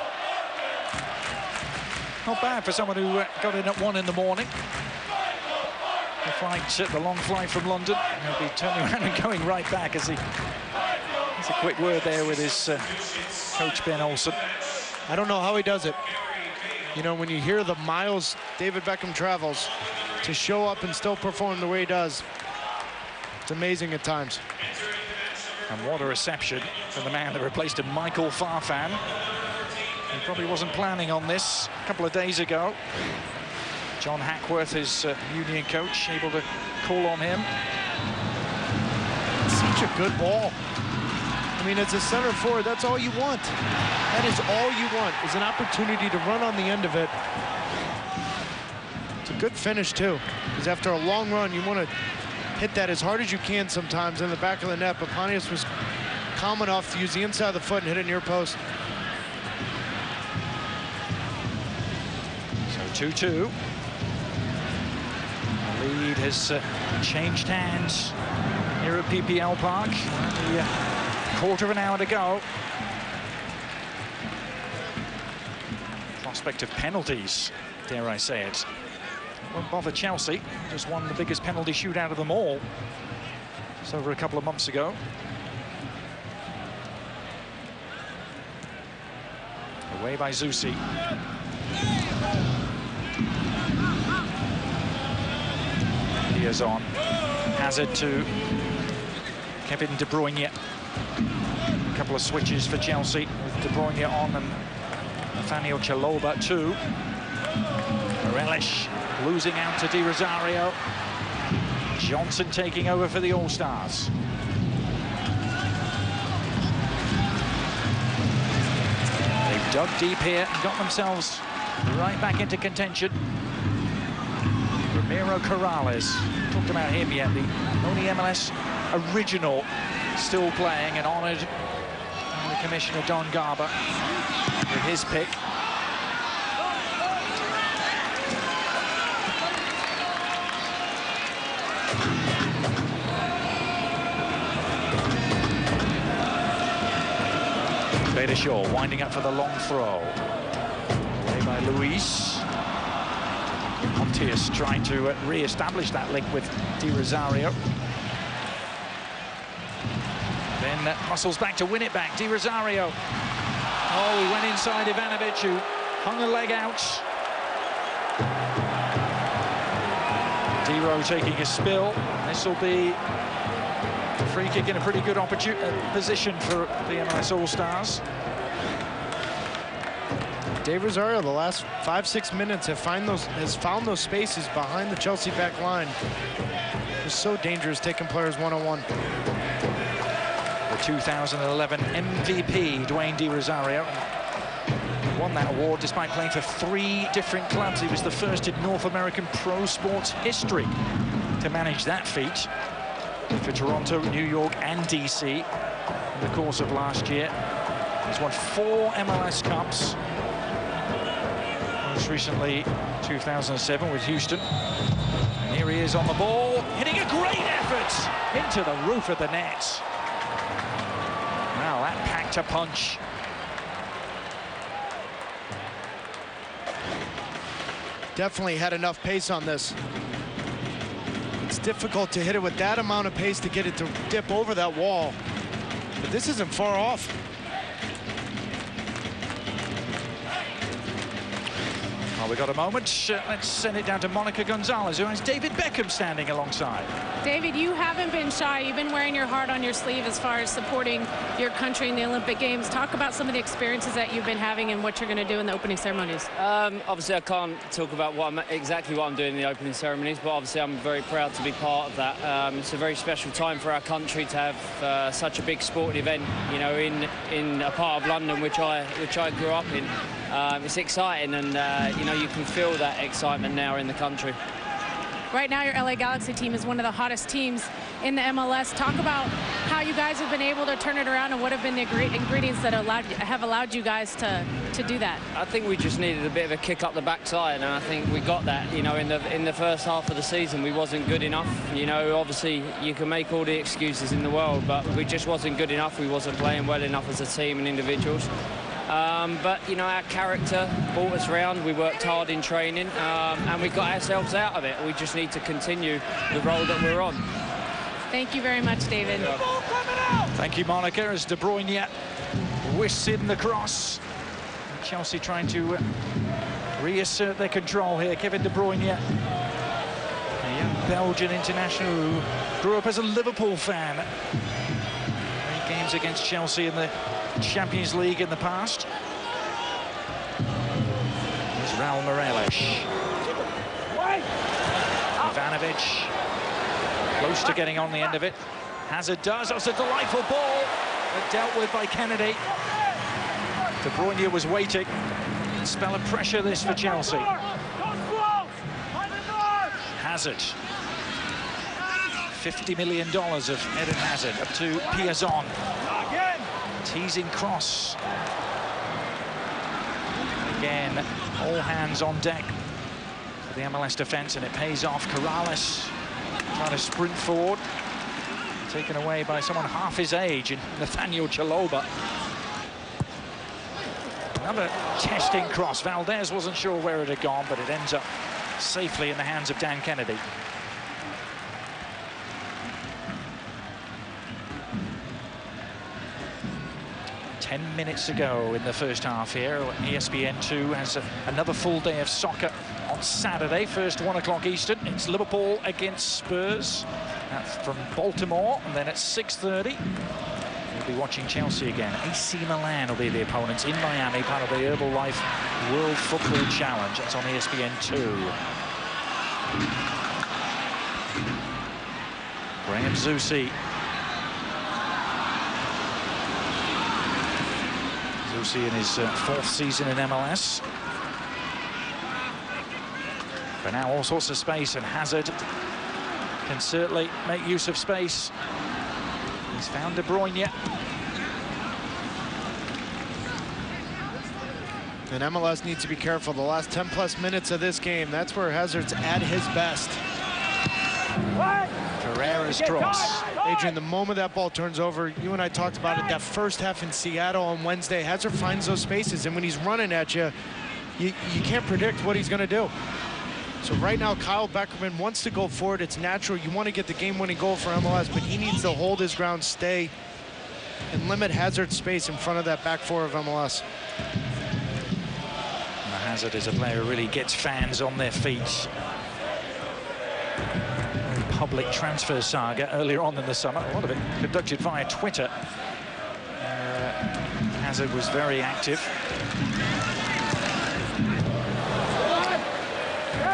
[SPEAKER 9] Not bad for someone who got in at 1 in the morning. The long flight from London. He'll be turning around and going right back as he... It's a quick word there with his coach, Ben Olsen.
[SPEAKER 10] I don't know how he does it. You know, when you hear the miles David Beckham travels to show up and still perform the way he does, it's amazing at times.
[SPEAKER 9] And what a reception for the man that replaced him, Michael Farfan. He probably wasn't planning on this a couple of days ago. John Hackworth, his Union coach, able to call on him.
[SPEAKER 10] Such a good ball. I mean, as a center forward, that's all you want. That is all you want, is an opportunity to run on the end of it. It's a good finish, too, because after a long run, you want to hit that as hard as you can sometimes in the back of the net, but Pontius was calm enough to use the inside of the foot and hit it near post.
[SPEAKER 9] So 2-2. The lead has changed hands here at PPL Park. Quarter of an hour to go. Prospect of penalties, dare I say it. Won't bother Chelsea. Just won the biggest penalty shootout of them all. It's over a couple of months ago. Away by Zusi. Here's on. Hazard to Kevin De Bruyne. A couple of switches for Chelsea with De Bruyne on and Nathaniel Chaloba too. Morelish losing out to Di Rosario. Johnson taking over for the All Stars. They've dug deep here and got themselves right back into contention. Ramiro Corrales, talked about him yet, the only MLS original still playing, and honoured by the Commissioner Don Garber with his pick. Bader Shaw winding up for the long throw. Away by Luis. Montius trying to re-establish that link with Di Rosario. Then muscles back to win it back. Di Rosario. Oh, he went inside Ivanovic, who hung a leg out. Diro taking a spill. This will be a free kick in a pretty good position for the MLS All Stars.
[SPEAKER 10] Dave Rosario, the last 5-6 minutes, has found those spaces behind the Chelsea back line. It's so dangerous taking players one-on-one.
[SPEAKER 9] The 2011 MVP, Dwayne Di Rosario, won that award despite playing for 3 different clubs. He was the first in North American pro sports history to manage that feat. For Toronto, New York, and DC in the course of last year. He's won 4 MLS Cups. Most recently, 2007 with Houston. And here he is on the ball, hitting a great effort into the roof of the net. Wow, that packed a punch.
[SPEAKER 10] Definitely had enough pace on this. It's difficult to hit it with that amount of pace to get it to dip over that wall. But this isn't far off.
[SPEAKER 9] Well, we got a moment. Let's send it down to Monica Gonzalez, who has David Beckham standing alongside.
[SPEAKER 12] David, you haven't been shy. You've been wearing your heart on your sleeve as far as supporting your country in the Olympic Games. Talk about some of the experiences that you've been having and what you're going to do in the opening ceremonies.
[SPEAKER 13] Obviously, I can't talk about exactly what I'm doing in the opening ceremonies, but obviously I'm very proud to be part of that. It's a very special time for our country to have such a big sporting event, you know, in a part of London which I grew up in. It's exciting, and you know, you can feel that excitement now in the country.
[SPEAKER 12] Right now, your LA Galaxy team is one of the hottest teams in the MLS. Talk about how you guys have been able to turn it around and what have been the ingredients that have allowed you guys to do that.
[SPEAKER 13] I think we just needed a bit of a kick up the backside, and I think we got that. You know, in the first half of the season, we wasn't good enough. You know, obviously you can make all the excuses in the world, but we just wasn't good enough. We wasn't playing well enough as a team and individuals. But, you know, our character brought us round. We worked hard in training, and we got ourselves out of it. We just need to continue the role that we're on.
[SPEAKER 12] Thank you very much, David.
[SPEAKER 9] Thank you, Monica, as De Bruyne whisks in the cross. Chelsea trying to reassert their control here. Kevin De Bruyne, a young Belgian international who grew up as a Liverpool fan. 8 games against Chelsea in the Champions League in the past. There's Raul Morelos. Ivanovic close to getting on the end of it. Hazard does. That's a delightful ball, but dealt with by Kennedy. De Bruyne was waiting. Spell of pressure this for Chelsea. Hazard. $50 million of Eden Hazard up to Piazon. Teasing cross. Again, all hands on deck for the MLS defense, and it pays off. Corrales trying to sprint forward. Taken away by someone half his age in Nathaniel Chaloba. Another testing cross. Valdez wasn't sure where it had gone, but it ends up safely in the hands of Dan Kennedy. Ten minutes to go in the first half here. ESPN2 has another full day of soccer on Saturday. First 1 o'clock Eastern. It's Liverpool against Spurs. That's from Baltimore. And then at 6:30, we'll be watching Chelsea again. AC Milan will be the opponents in Miami, part of the Herbalife World Football Challenge. That's on ESPN2. Graham Zusi. Zusi in his 4th season in MLS. But now all sorts of space, and Hazard can certainly make use of space. He's found De Bruyne.
[SPEAKER 10] And MLS needs to be careful. The last 10+ minutes of this game, that's where Hazard's at his best.
[SPEAKER 9] Ferreira's cross
[SPEAKER 10] Adrian, the moment that ball turns over, you and I talked about it, that first half in Seattle on Wednesday, Hazard finds those spaces, and when he's running at you, you can't predict what he's going to do. So right now, Kyle Beckerman wants to go forward. It's natural. You want to get the game-winning goal for MLS, but he needs to hold his ground, stay, and limit Hazard's space in front of that back four of MLS.
[SPEAKER 9] Hazard is a player who really gets fans on their feet. Public transfer saga earlier on in the summer, a lot of it conducted via Twitter. Hazard was very active.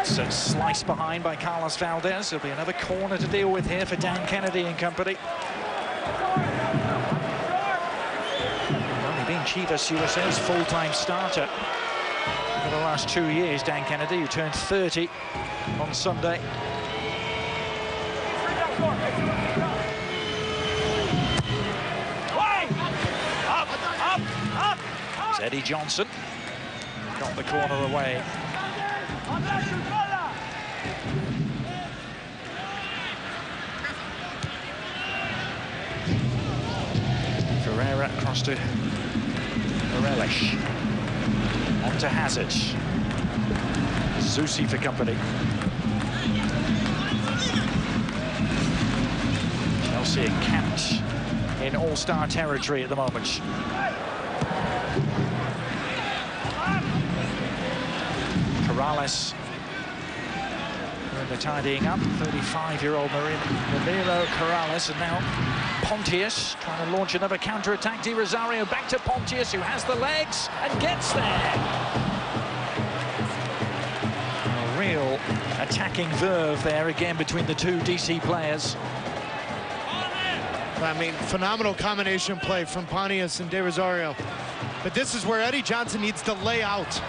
[SPEAKER 9] So sliced behind by Carlos Valdez. There'll be another corner to deal with here for Dan Kennedy and company. Only been Chivas USA's full-time starter for the last 2 years, Dan Kennedy, who turned 30 on Sunday. It's Eddie Johnson. Got the corner away. Ferreira across to Morelos. On to Hazard. Zusi for company. Chelsea camped in all-star territory at the moment. Corrales doing the tidying up. 35-year-old Ramiro Corrales, and now Pontius trying to launch another counter-attack. Di Rosario back to Pontius, who has the legs and gets there. A real attacking verve there again between the two DC players.
[SPEAKER 10] I mean, phenomenal combination play from Pontius and De Rosario. But this is where Eddie Johnson needs to lay out.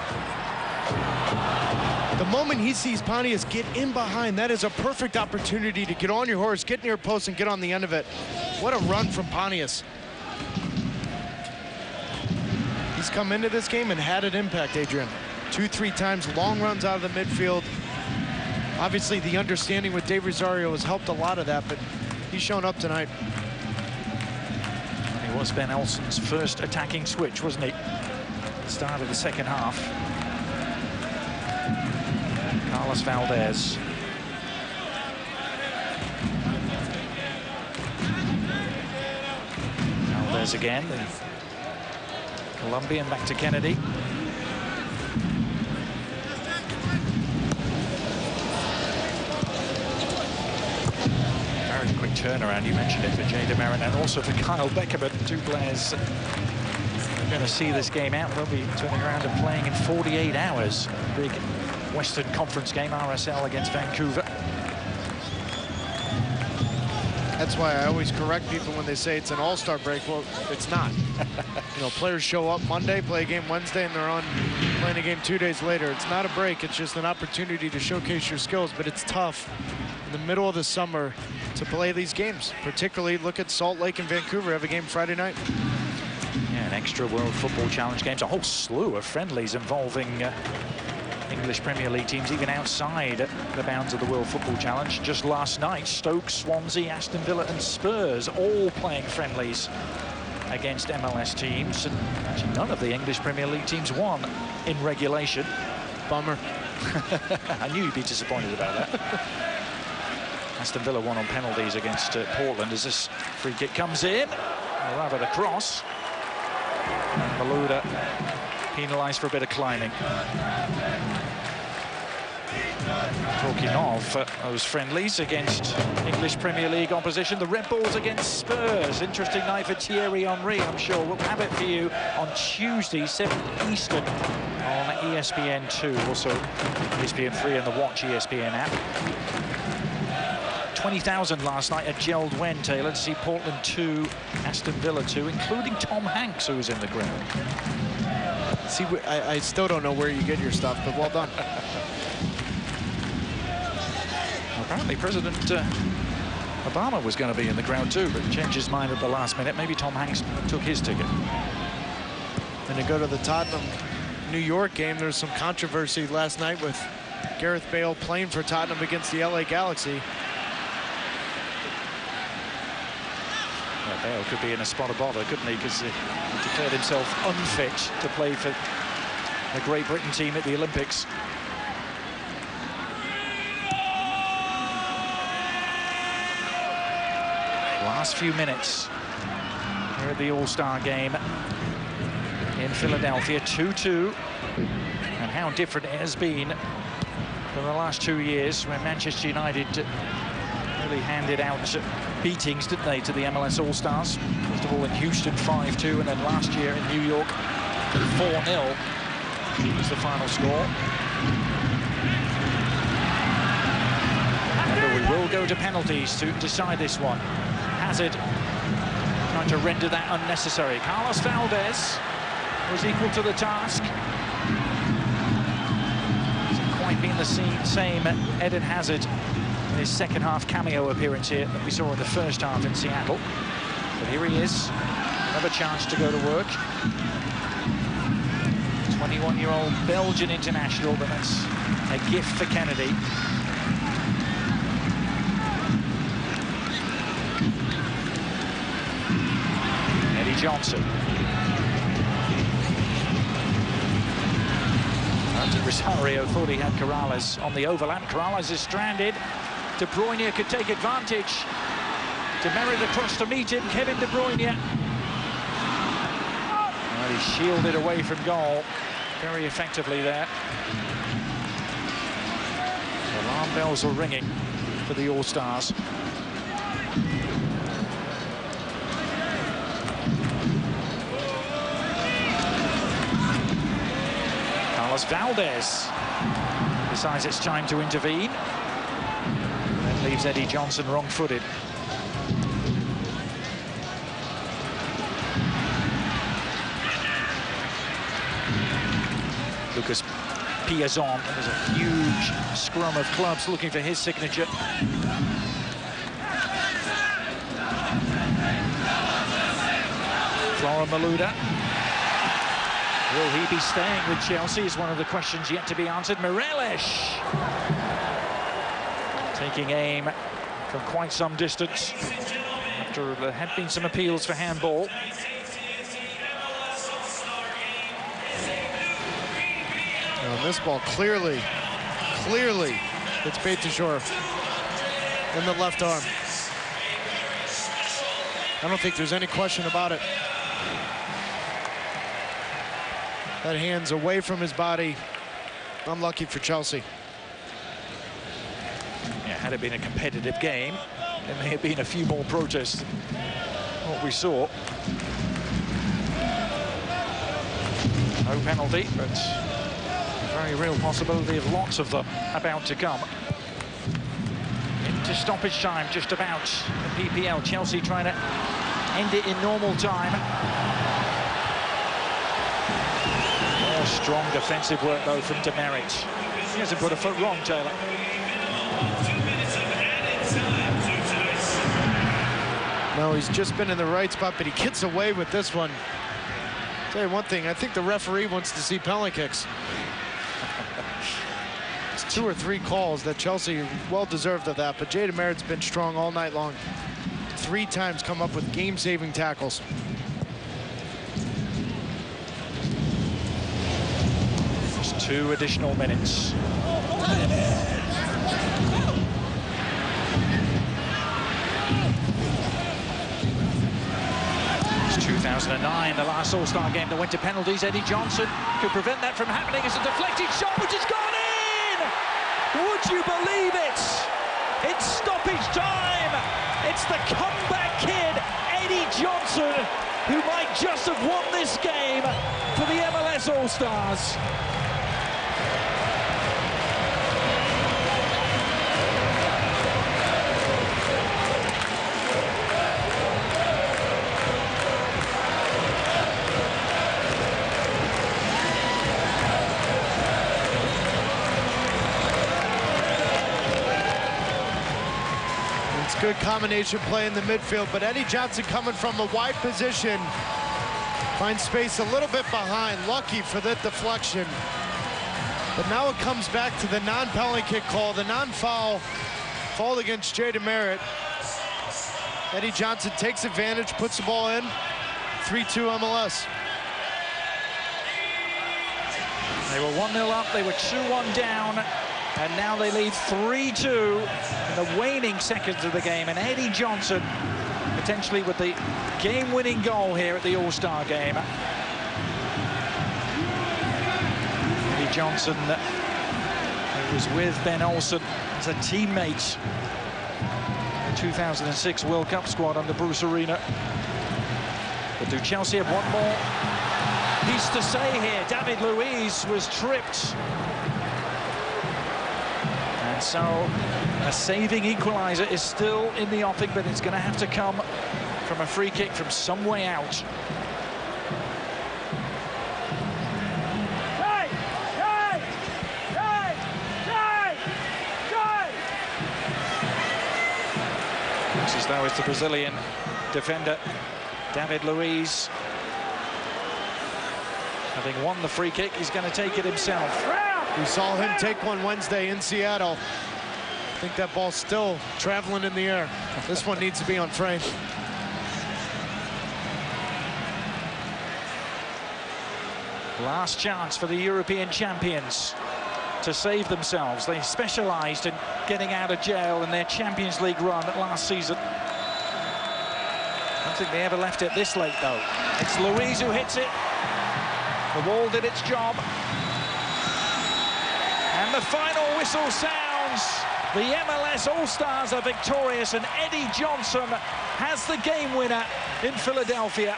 [SPEAKER 10] The moment he sees Pontius get in behind, that is a perfect opportunity to get on your horse, get near post, and get on the end of it. What a run from Pontius. He's come into this game and had an impact, Adrian. 2-3 times, long runs out of the midfield. Obviously, the understanding with De Rosario has helped a lot of that, but he's shown up tonight.
[SPEAKER 9] It was Ben Olsen's first attacking switch, wasn't he? At the start of the second half. Carlos Valdez. Valdez again. The Colombian back to Kennedy. Very quick turnaround. You mentioned it for Jada Marin and also for Kyle Beckerman. Two players are going to see this game out. They'll be turning around and playing in 48 hours. Big Western Conference game, RSL against Vancouver.
[SPEAKER 10] That's why I always correct people when they say it's an all-star break. Well, it's not. You know, players show up Monday, play a game Wednesday, and they're on playing a game 2 days later. It's not a break. It's just an opportunity to showcase your skills, but it's tough in the middle of the summer to play these games. Particularly, look at Salt Lake and Vancouver have a game Friday night.
[SPEAKER 9] Yeah, an extra World Football Challenge games, a whole slew of friendlies involving English Premier League teams, even outside the bounds of the World Football Challenge. Just last night, Stoke, Swansea, Aston Villa and Spurs all playing friendlies against MLS teams. And actually none of the English Premier League teams won in regulation.
[SPEAKER 10] Bummer.
[SPEAKER 9] I knew you'd be disappointed about that. Aston Villa won on penalties against Portland as this free kick comes in. Or rather the cross. And Malouda penalised for a bit of climbing. Talking of those friendlies against English Premier League opposition, the Red Bulls against Spurs. Interesting night for Thierry Henry, I'm sure. We'll have it for you on Tuesday, 7 Eastern on ESPN2. Also ESPN3 and the Watch ESPN app. 20,000 last night at Gerald Wen, Taylor, to see Portland 2, Aston Villa 2, including Tom Hanks, who was in the ground.
[SPEAKER 10] See, I still don't know where you get your stuff, but well done.
[SPEAKER 9] Apparently President Obama was going to be in the crowd too, but changed his mind at the last minute. Maybe Tom Hanks took his ticket.
[SPEAKER 10] And to go to the Tottenham New York game, there's some controversy last night with Gareth Bale playing for Tottenham against the LA Galaxy.
[SPEAKER 9] Bale could be in a spot of bother, couldn't he? Because he declared himself unfit to play for the Great Britain team at the Olympics. Last few minutes here at the All-Star game in Philadelphia, 2-2. And how different it has been from the last 2 years when Manchester United really handed out beatings, didn't they, to the MLS All Stars? First of all in Houston 5-2, and then last year in New York 4-0 was the final score. But we will go to penalties to decide this one. Hazard trying to render that unnecessary. Carlos Valdez was equal to the task. Hasn't quite been the same Eden Hazard in his second half cameo appearance here that we saw in the first half in Seattle. But here he is, another chance to go to work. 21-year-old Belgian international, but that's a gift for Kennedy. Eddie Johnson. Andy Rosario thought he had Corrales on the overlap. Corrales is stranded. De Bruyne could take advantage. Demerit across to meet him. Kevin De Bruyne. Well, he shielded away from goal very effectively there. Alarm bells are ringing for the All-Stars. Carlos Valdez decides it's time to intervene. Then leaves Eddie Johnson wrong-footed. Lucas Piazon. There's a huge scrum of clubs looking for his signature. Flora Malouda. Will he be staying with Chelsea is one of the questions yet to be answered. Mireles taking aim from quite some distance after there had been some appeals for handball.
[SPEAKER 10] And this ball clearly it's Beitashour in the left arm. I don't think there's any question about it. That hand's away from his body. Unlucky for Chelsea.
[SPEAKER 9] Yeah, had it been a competitive game, there may have been a few more protests than what we saw. No penalty, but a very real possibility of lots of them about to come. Into stoppage time, just about the PPL. Chelsea trying to end it in normal time. More strong defensive work, though, from Demerit. He hasn't put a foot wrong, Taylor.
[SPEAKER 10] No, he's just been in the right spot, but he gets away with this one. I'll tell you one thing, I think the referee wants to see penalty kicks. It's 2 or 3 calls that Chelsea well deserved of that, but Jay Demerit's been strong all night long. 3 times come up with game-saving tackles.
[SPEAKER 9] Just 2 additional minutes. It's 2009, the last All-Star game that went to penalties. Eddie Johnson could prevent that from happening. It's a deflected shot, which has gone in! Would you believe it? It's stoppage time. It's the comeback kid, Eddie Johnson, who might just have won this game for the MLS All-Stars.
[SPEAKER 10] Good combination play in the midfield, but Eddie Johnson coming from a wide position finds space a little bit behind. Lucky for that deflection. But now it comes back to the non-penalty kick call, the non-foul, fault against Jay Demerit. Eddie Johnson takes advantage, puts the ball in. 3-2 MLS.
[SPEAKER 9] They were 1-0 up, they were 2-1 down, and now they lead 3-2 in the waning seconds of the game. And Eddie Johnson potentially with the game-winning goal here at the All-Star game. Eddie Johnson, who was with Ben Olsen as a teammate in the 2006 World Cup squad under Bruce Arena. But do Chelsea have one more piece to say here? David Luiz was tripped. And so a saving equaliser is still in the offing, but it's going to have to come from a free kick from some way out. Looks as though it's the Brazilian defender, David Luiz. Having won the free kick, he's going to take it himself.
[SPEAKER 10] We saw him take one Wednesday in Seattle. I think that ball's still traveling in the air. This one needs to be on frame.
[SPEAKER 9] Last chance for the European champions to save themselves. They specialised in getting out of jail in their Champions League run last season. I don't think they ever left it this late, though. It's Luiz who hits it. The ball did its job. And the final whistle sounds. The MLS All-Stars are victorious, and Eddie Johnson has the game winner in Philadelphia.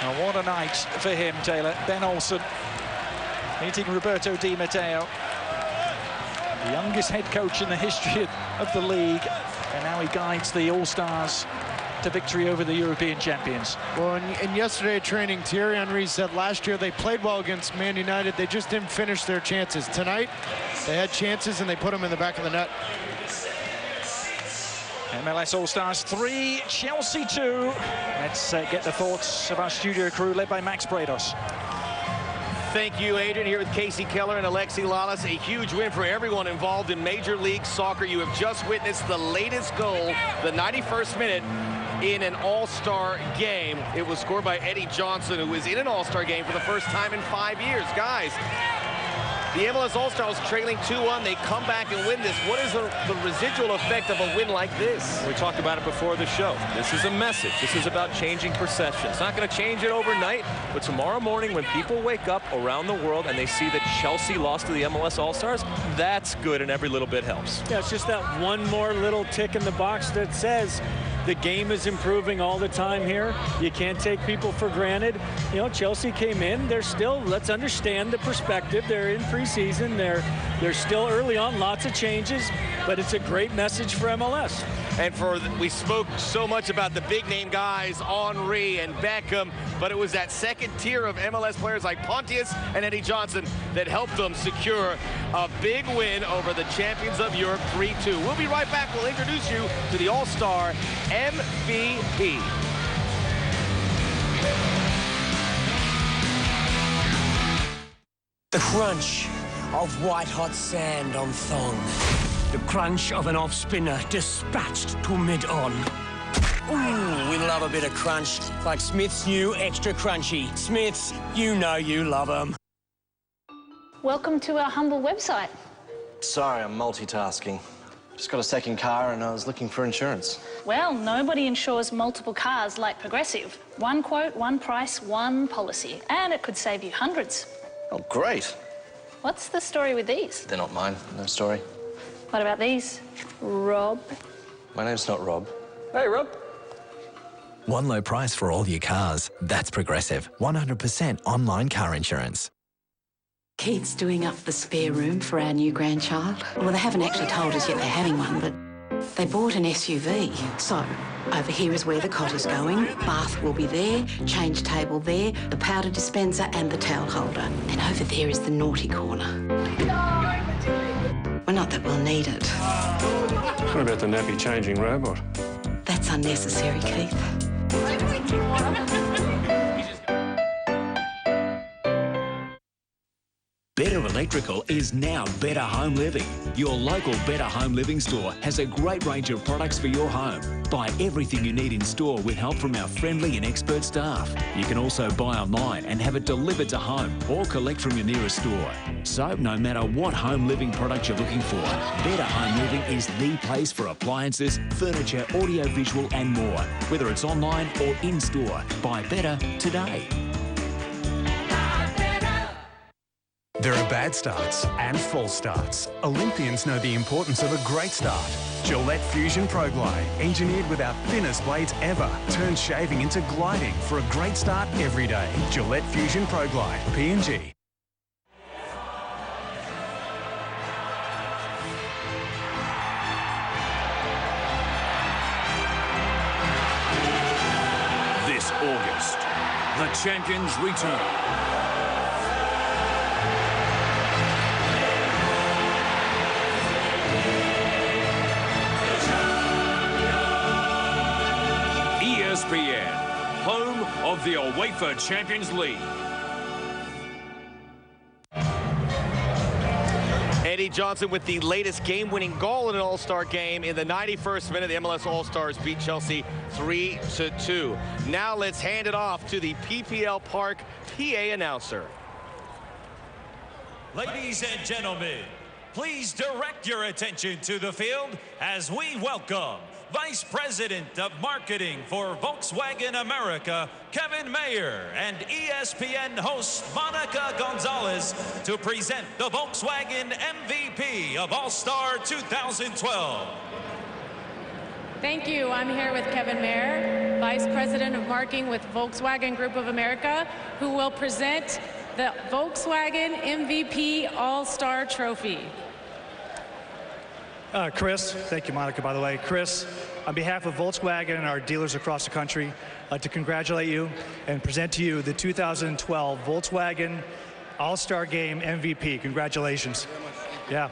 [SPEAKER 9] Now, what a night for him, Taylor. Ben Olsen meeting Roberto Di Matteo, the youngest head coach in the history of the league, and now he guides the All-Stars to victory over the European champions.
[SPEAKER 10] Well, in yesterday training, Thierry Henry said last year they played well against Man United. They just didn't finish their chances. Tonight, they had chances and they put them in the back of the net.
[SPEAKER 9] MLS All-Stars 3, Chelsea 2. Let's get the thoughts of our studio crew led by Max Bredos.
[SPEAKER 1] Thank you, Adrian, here with Casey Keller and Alexi Lalas. A huge win for everyone involved in Major League Soccer. You have just witnessed the latest goal, the 91st minute in an All-Star game. It was scored by Eddie Johnson, who is in an All-Star game for the first time in 5 years. Guys, the MLS All-Stars trailing 2-1. They come back and win this. What is the residual effect of a win like this?
[SPEAKER 2] We talked about it before the show. This is a message. This is about changing perception. It's not going to change it overnight, but tomorrow morning when people wake up around the world and they see that Chelsea lost to the MLS All-Stars, that's good, and every little bit helps.
[SPEAKER 3] Yeah, it's just that one more little tick in the box that says the game is improving all the time here. You can't take people for granted. You know, Chelsea came in. They're still, let's understand the perspective. They're in preseason. They're still early on, lots of changes, but it's a great message for MLS.
[SPEAKER 1] And we spoke so much about the big name guys, Henry and Beckham, but it was that second tier of MLS players like Pontius and Eddie Johnson that helped them secure a big win over the champions of Europe, 3-2. We'll be right back. We'll introduce you to the All-Star MVP.
[SPEAKER 14] The crunch of white-hot sand on thong. The crunch of an off-spinner dispatched to mid-on. Ooh, we love a bit of crunch, like Smith's new Extra Crunchy. Smith's, you know you love them.
[SPEAKER 15] Welcome to our humble website.
[SPEAKER 16] Sorry, I'm multitasking. Just got a second car and I was looking for insurance.
[SPEAKER 15] Well, nobody insures multiple cars like Progressive. One quote, one price, one policy. And it could save you hundreds.
[SPEAKER 16] Oh, great.
[SPEAKER 15] What's the story with these?
[SPEAKER 16] They're not mine. No story.
[SPEAKER 15] What about these? Rob?
[SPEAKER 16] My name's not Rob.
[SPEAKER 2] Hey, Rob.
[SPEAKER 17] One low price for all your cars. That's Progressive. 100% online car insurance.
[SPEAKER 18] Keith's doing up the spare room for our new grandchild. Well, they haven't actually told us yet they're having one, but they bought an SUV. So, over here is where the cot is going. Bath will be there, change table there, the powder dispenser and the towel holder. And over there is the naughty corner. Well, not that we'll need it.
[SPEAKER 11] What about the nappy changing robot?
[SPEAKER 18] That's unnecessary, Keith.
[SPEAKER 8] Better Electrical is now Better Home Living. Your local Better Home Living store has a great range of products for your home. Buy everything you need in store with help from our friendly and expert staff. You can also buy online and have it delivered to home or collect from your nearest store. So no matter what home living product you're looking for, Better Home Living is the place for appliances, furniture, audio-visual and more. Whether it's online or in store, buy better today.
[SPEAKER 19] There are bad starts and false starts. Olympians know the importance of a great start. Gillette Fusion Pro Glide, engineered with our thinnest blades ever, turns shaving into gliding for a great start every day. Gillette Fusion Pro Glide, P&G.
[SPEAKER 8] This August, the champions return. ESPN, home of the UEFA Champions League.
[SPEAKER 1] Eddie Johnson with the latest game-winning goal in an All-Star game. In the 91st minute, the MLS All Stars beat Chelsea 3-2. Now let's hand it off to the PPL Park PA announcer.
[SPEAKER 20] Ladies and gentlemen, please direct your attention to the field as we welcome Vice President of Marketing for Volkswagen America, Kevin Mayer, and ESPN host Monica Gonzalez to present the Volkswagen MVP of All-Star 2012.
[SPEAKER 12] Thank you. I'm here with Kevin Mayer, Vice President of Marketing with Volkswagen Group of America, who will present the Volkswagen MVP All-Star Trophy.
[SPEAKER 21] Chris, thank you, Monica, by the way. Chris, on behalf of Volkswagen and our dealers across the country, I'd like to congratulate you and present to you the 2012 Volkswagen All-Star Game MVP. Congratulations. Yeah.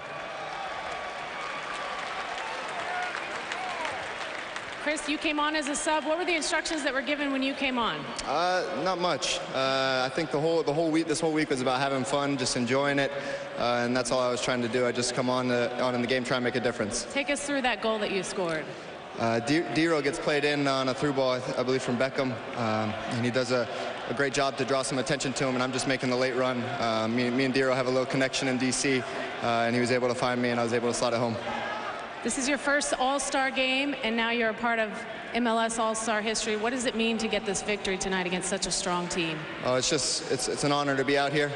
[SPEAKER 12] Chris, you came on as a sub. What were the instructions that were given when you came on?
[SPEAKER 22] Not much. I think this whole week was about having fun, just enjoying it, and that's all I was trying to do. I just come on in the game, try and make a difference.
[SPEAKER 12] Take us through that goal that you scored.
[SPEAKER 22] Dero gets played in on a through ball, I believe, from Beckham, and he does a great job to draw some attention to him, and I'm just making the late run. Me and Dero have a little connection in D.C., and he was able to find me, and I was able to slot it home.
[SPEAKER 12] This is your first All-Star game, and now you're a part of MLS All-Star history. What does it mean to get this victory tonight against such a strong team?
[SPEAKER 22] Oh, it's an honor to be out here.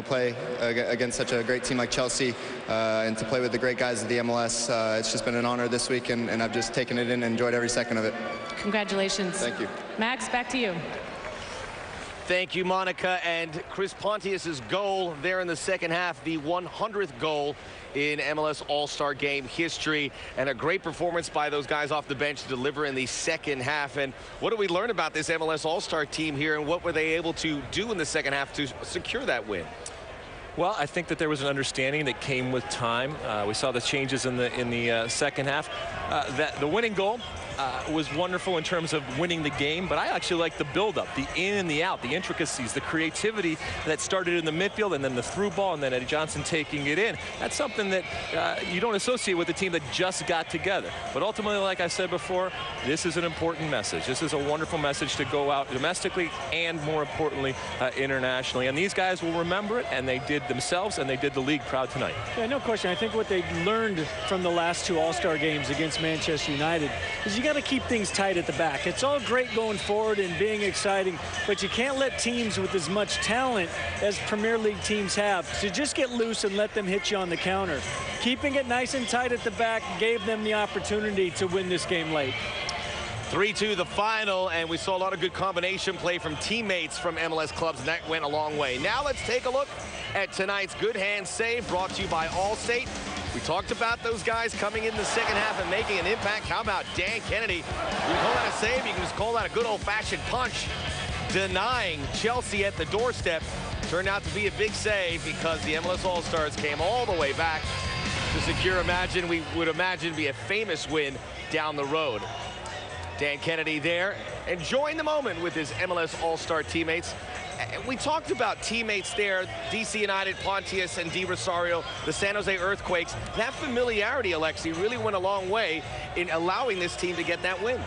[SPEAKER 22] Play against such a great team like Chelsea, and to play with the great guys of the MLS. It's just been an honor this week, and I've just taken it in and enjoyed every second of it.
[SPEAKER 12] Congratulations.
[SPEAKER 22] Thank you.
[SPEAKER 12] Max, back to you.
[SPEAKER 1] Thank you, Monica. And Chris Pontius's goal there in the second half, the 100th goal in MLS All-Star Game history, and a great performance by those guys off the bench to deliver in the second half. And what do we learn about this MLS All-Star team here, and what were they able to do in the second half to secure that win?
[SPEAKER 2] Well, I think that there was an understanding that came with time. We saw the changes in the second half. That the winning goal was wonderful in terms of winning the game, but I actually like the build-up, the in and the out, the intricacies, the creativity that started in the midfield, and then the through ball, and then Eddie Johnson taking it in. That's something that you don't associate with a team that just got together. But ultimately, like I said before, this is an important message. This is a wonderful message to go out domestically and, more importantly, internationally. And these guys will remember it, and they did themselves, and they did the league proud tonight.
[SPEAKER 3] Yeah, no question. I think what they learned from the last two All-Star games against Manchester United is you got to keep things tight at the back. It's all great going forward and being exciting, but you can't let teams with as much talent as Premier League teams have to just get loose and let them hit you on the counter. Keeping it nice and tight at the back gave them the opportunity to win this game late.
[SPEAKER 1] 3-2 the final, and we saw a lot of good combination play from teammates from MLS clubs, and that went a long way. Now let's take a look at tonight's good hand save, brought to you by Allstate. We talked about those guys coming in the second half and making an impact. How about Dan Kennedy? You can call that a save, you can just call that a good old-fashioned punch. Denying Chelsea at the doorstep turned out to be a big save because the MLS All-Stars came all the way back to secure, we would imagine, be a famous win down the road. Dan Kennedy there, enjoying the moment with his MLS All-Star teammates. We talked about teammates there, DC United, Pontius, and Di Rosario, the San Jose Earthquakes. That familiarity, Alexi, really went a long way in allowing this team to get that win.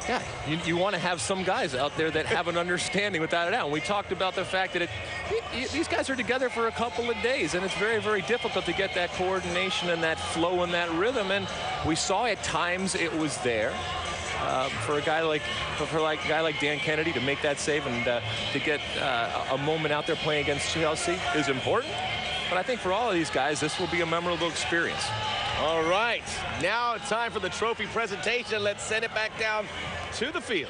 [SPEAKER 2] Yeah, you want to have some guys out there that have an understanding without a doubt. And we talked about the fact that these guys are together for a couple of days, and it's very, very difficult to get that coordination and that flow and that rhythm. And we saw at times it was there. For a guy like Dan Kennedy to make that save and to get a moment out there playing against Chelsea is important. But I think for all of these guys, this will be a memorable experience.
[SPEAKER 1] All right, now it's time for the trophy presentation. Let's send it back down to the field.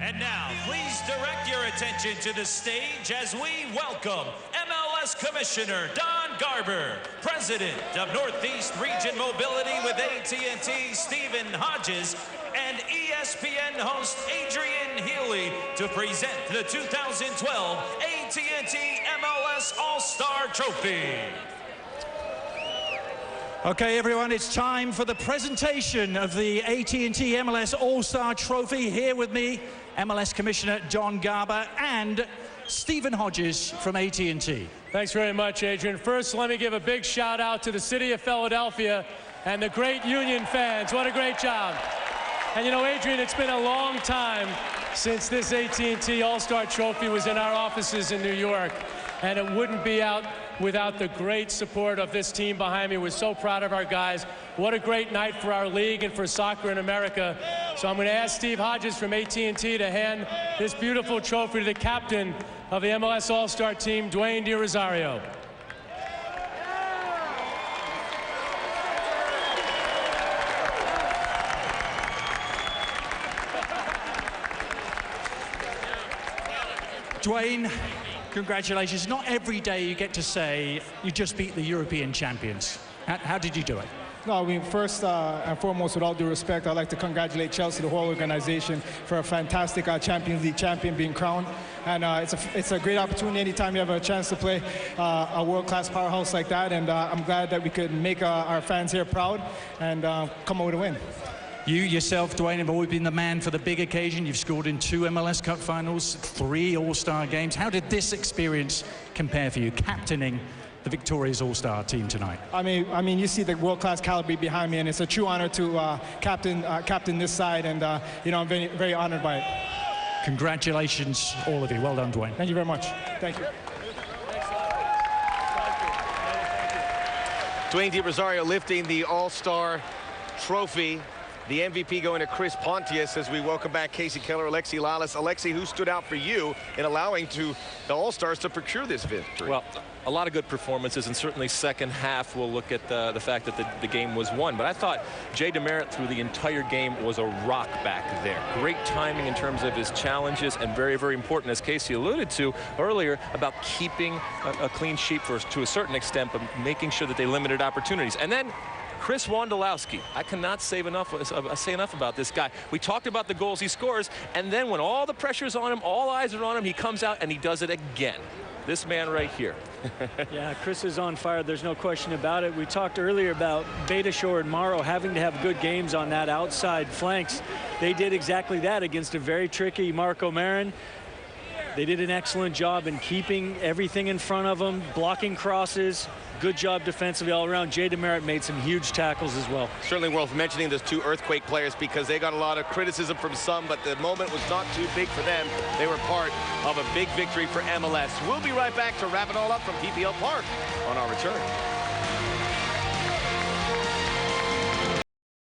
[SPEAKER 20] And now, please direct your attention to the stage as we welcome MLS Commissioner Don Garber, President of Northeast Region Mobility with AT&T Stephen Hodges, and ESPN host Adrian Healy to present the 2012 AT&T MLS All-Star Trophy.
[SPEAKER 9] Okay, everyone, it's time for the presentation of the AT&T MLS All-Star Trophy. Here with me, MLS Commissioner Don Garber and Stephen Hodges from AT&T.
[SPEAKER 3] Thanks very much, Adrian. First, let me give a big shout out to the city of Philadelphia and the great Union fans. What a great job. And you know, Adrian, it's been a long time since this AT&T All-Star Trophy was in our offices in New York, and it wouldn't be out without the great support of this team behind me. We're so proud of our guys. What a great night for our league and for soccer in America. So I'm going to ask Steve Hodges from AT&T to hand this beautiful trophy to the captain of the MLS All-Star team, Dwayne Di Rosario.
[SPEAKER 9] Dwayne, congratulations. Not every day you get to say you just beat the European champions. How did you do it?
[SPEAKER 4] No, I mean, first and foremost, with all due respect, I'd like to congratulate Chelsea, the whole organization, for a fantastic Champions League champion being crowned. And it's a great opportunity anytime you have a chance to play a world-class powerhouse like that. And I'm glad that we could make our fans here proud and come out with a win.
[SPEAKER 9] You yourself, Dwayne, have always been the man for the big occasion. You've scored in 2 MLS Cup finals, 3 All-Star games. How did this experience compare for you, captaining the victorious All-Star team tonight?
[SPEAKER 4] I mean, you see the world-class caliber behind me, and it's a true honor to captain this side, and you know, I'm very, very honored by it.
[SPEAKER 9] Congratulations, all of you. Well done, Dwayne.
[SPEAKER 4] Thank you very much. Thank you.
[SPEAKER 1] Dwayne Di Rosario lifting the All-Star trophy. The MVP going to Chris Pontius as we welcome back Casey Keller, Alexi Lalas. Alexi, who stood out for you in allowing the All-Stars to procure this victory?
[SPEAKER 2] Well, a lot of good performances, and certainly second half we'll look at the fact that the game was won. But I thought Jay DeMerit through the entire game was a rock back there. Great timing in terms of his challenges, and very, very important, as Casey alluded to earlier, about keeping a clean sheet to a certain extent, but making sure that they limited opportunities. And then Chris Wondolowski, I cannot say enough about this guy. We talked about the goals he scores, and then when all the pressure's on him, all eyes are on him, he comes out and he does it again. This man right here.
[SPEAKER 3] Yeah, Chris is on fire. There's no question about it. We talked earlier about Beitashour and Morrow having to have good games on that outside flanks. They did exactly that against a very tricky Marco Marin. They did an excellent job in keeping everything in front of them, blocking crosses. Good job defensively all around. Jay DeMerit made some huge tackles as well.
[SPEAKER 1] Certainly worth mentioning those 2 Earthquake players because they got a lot of criticism from some, but the moment was not too big for them. They were part of a big victory for MLS. We'll be right back to wrap it all up from PPL Park on our return.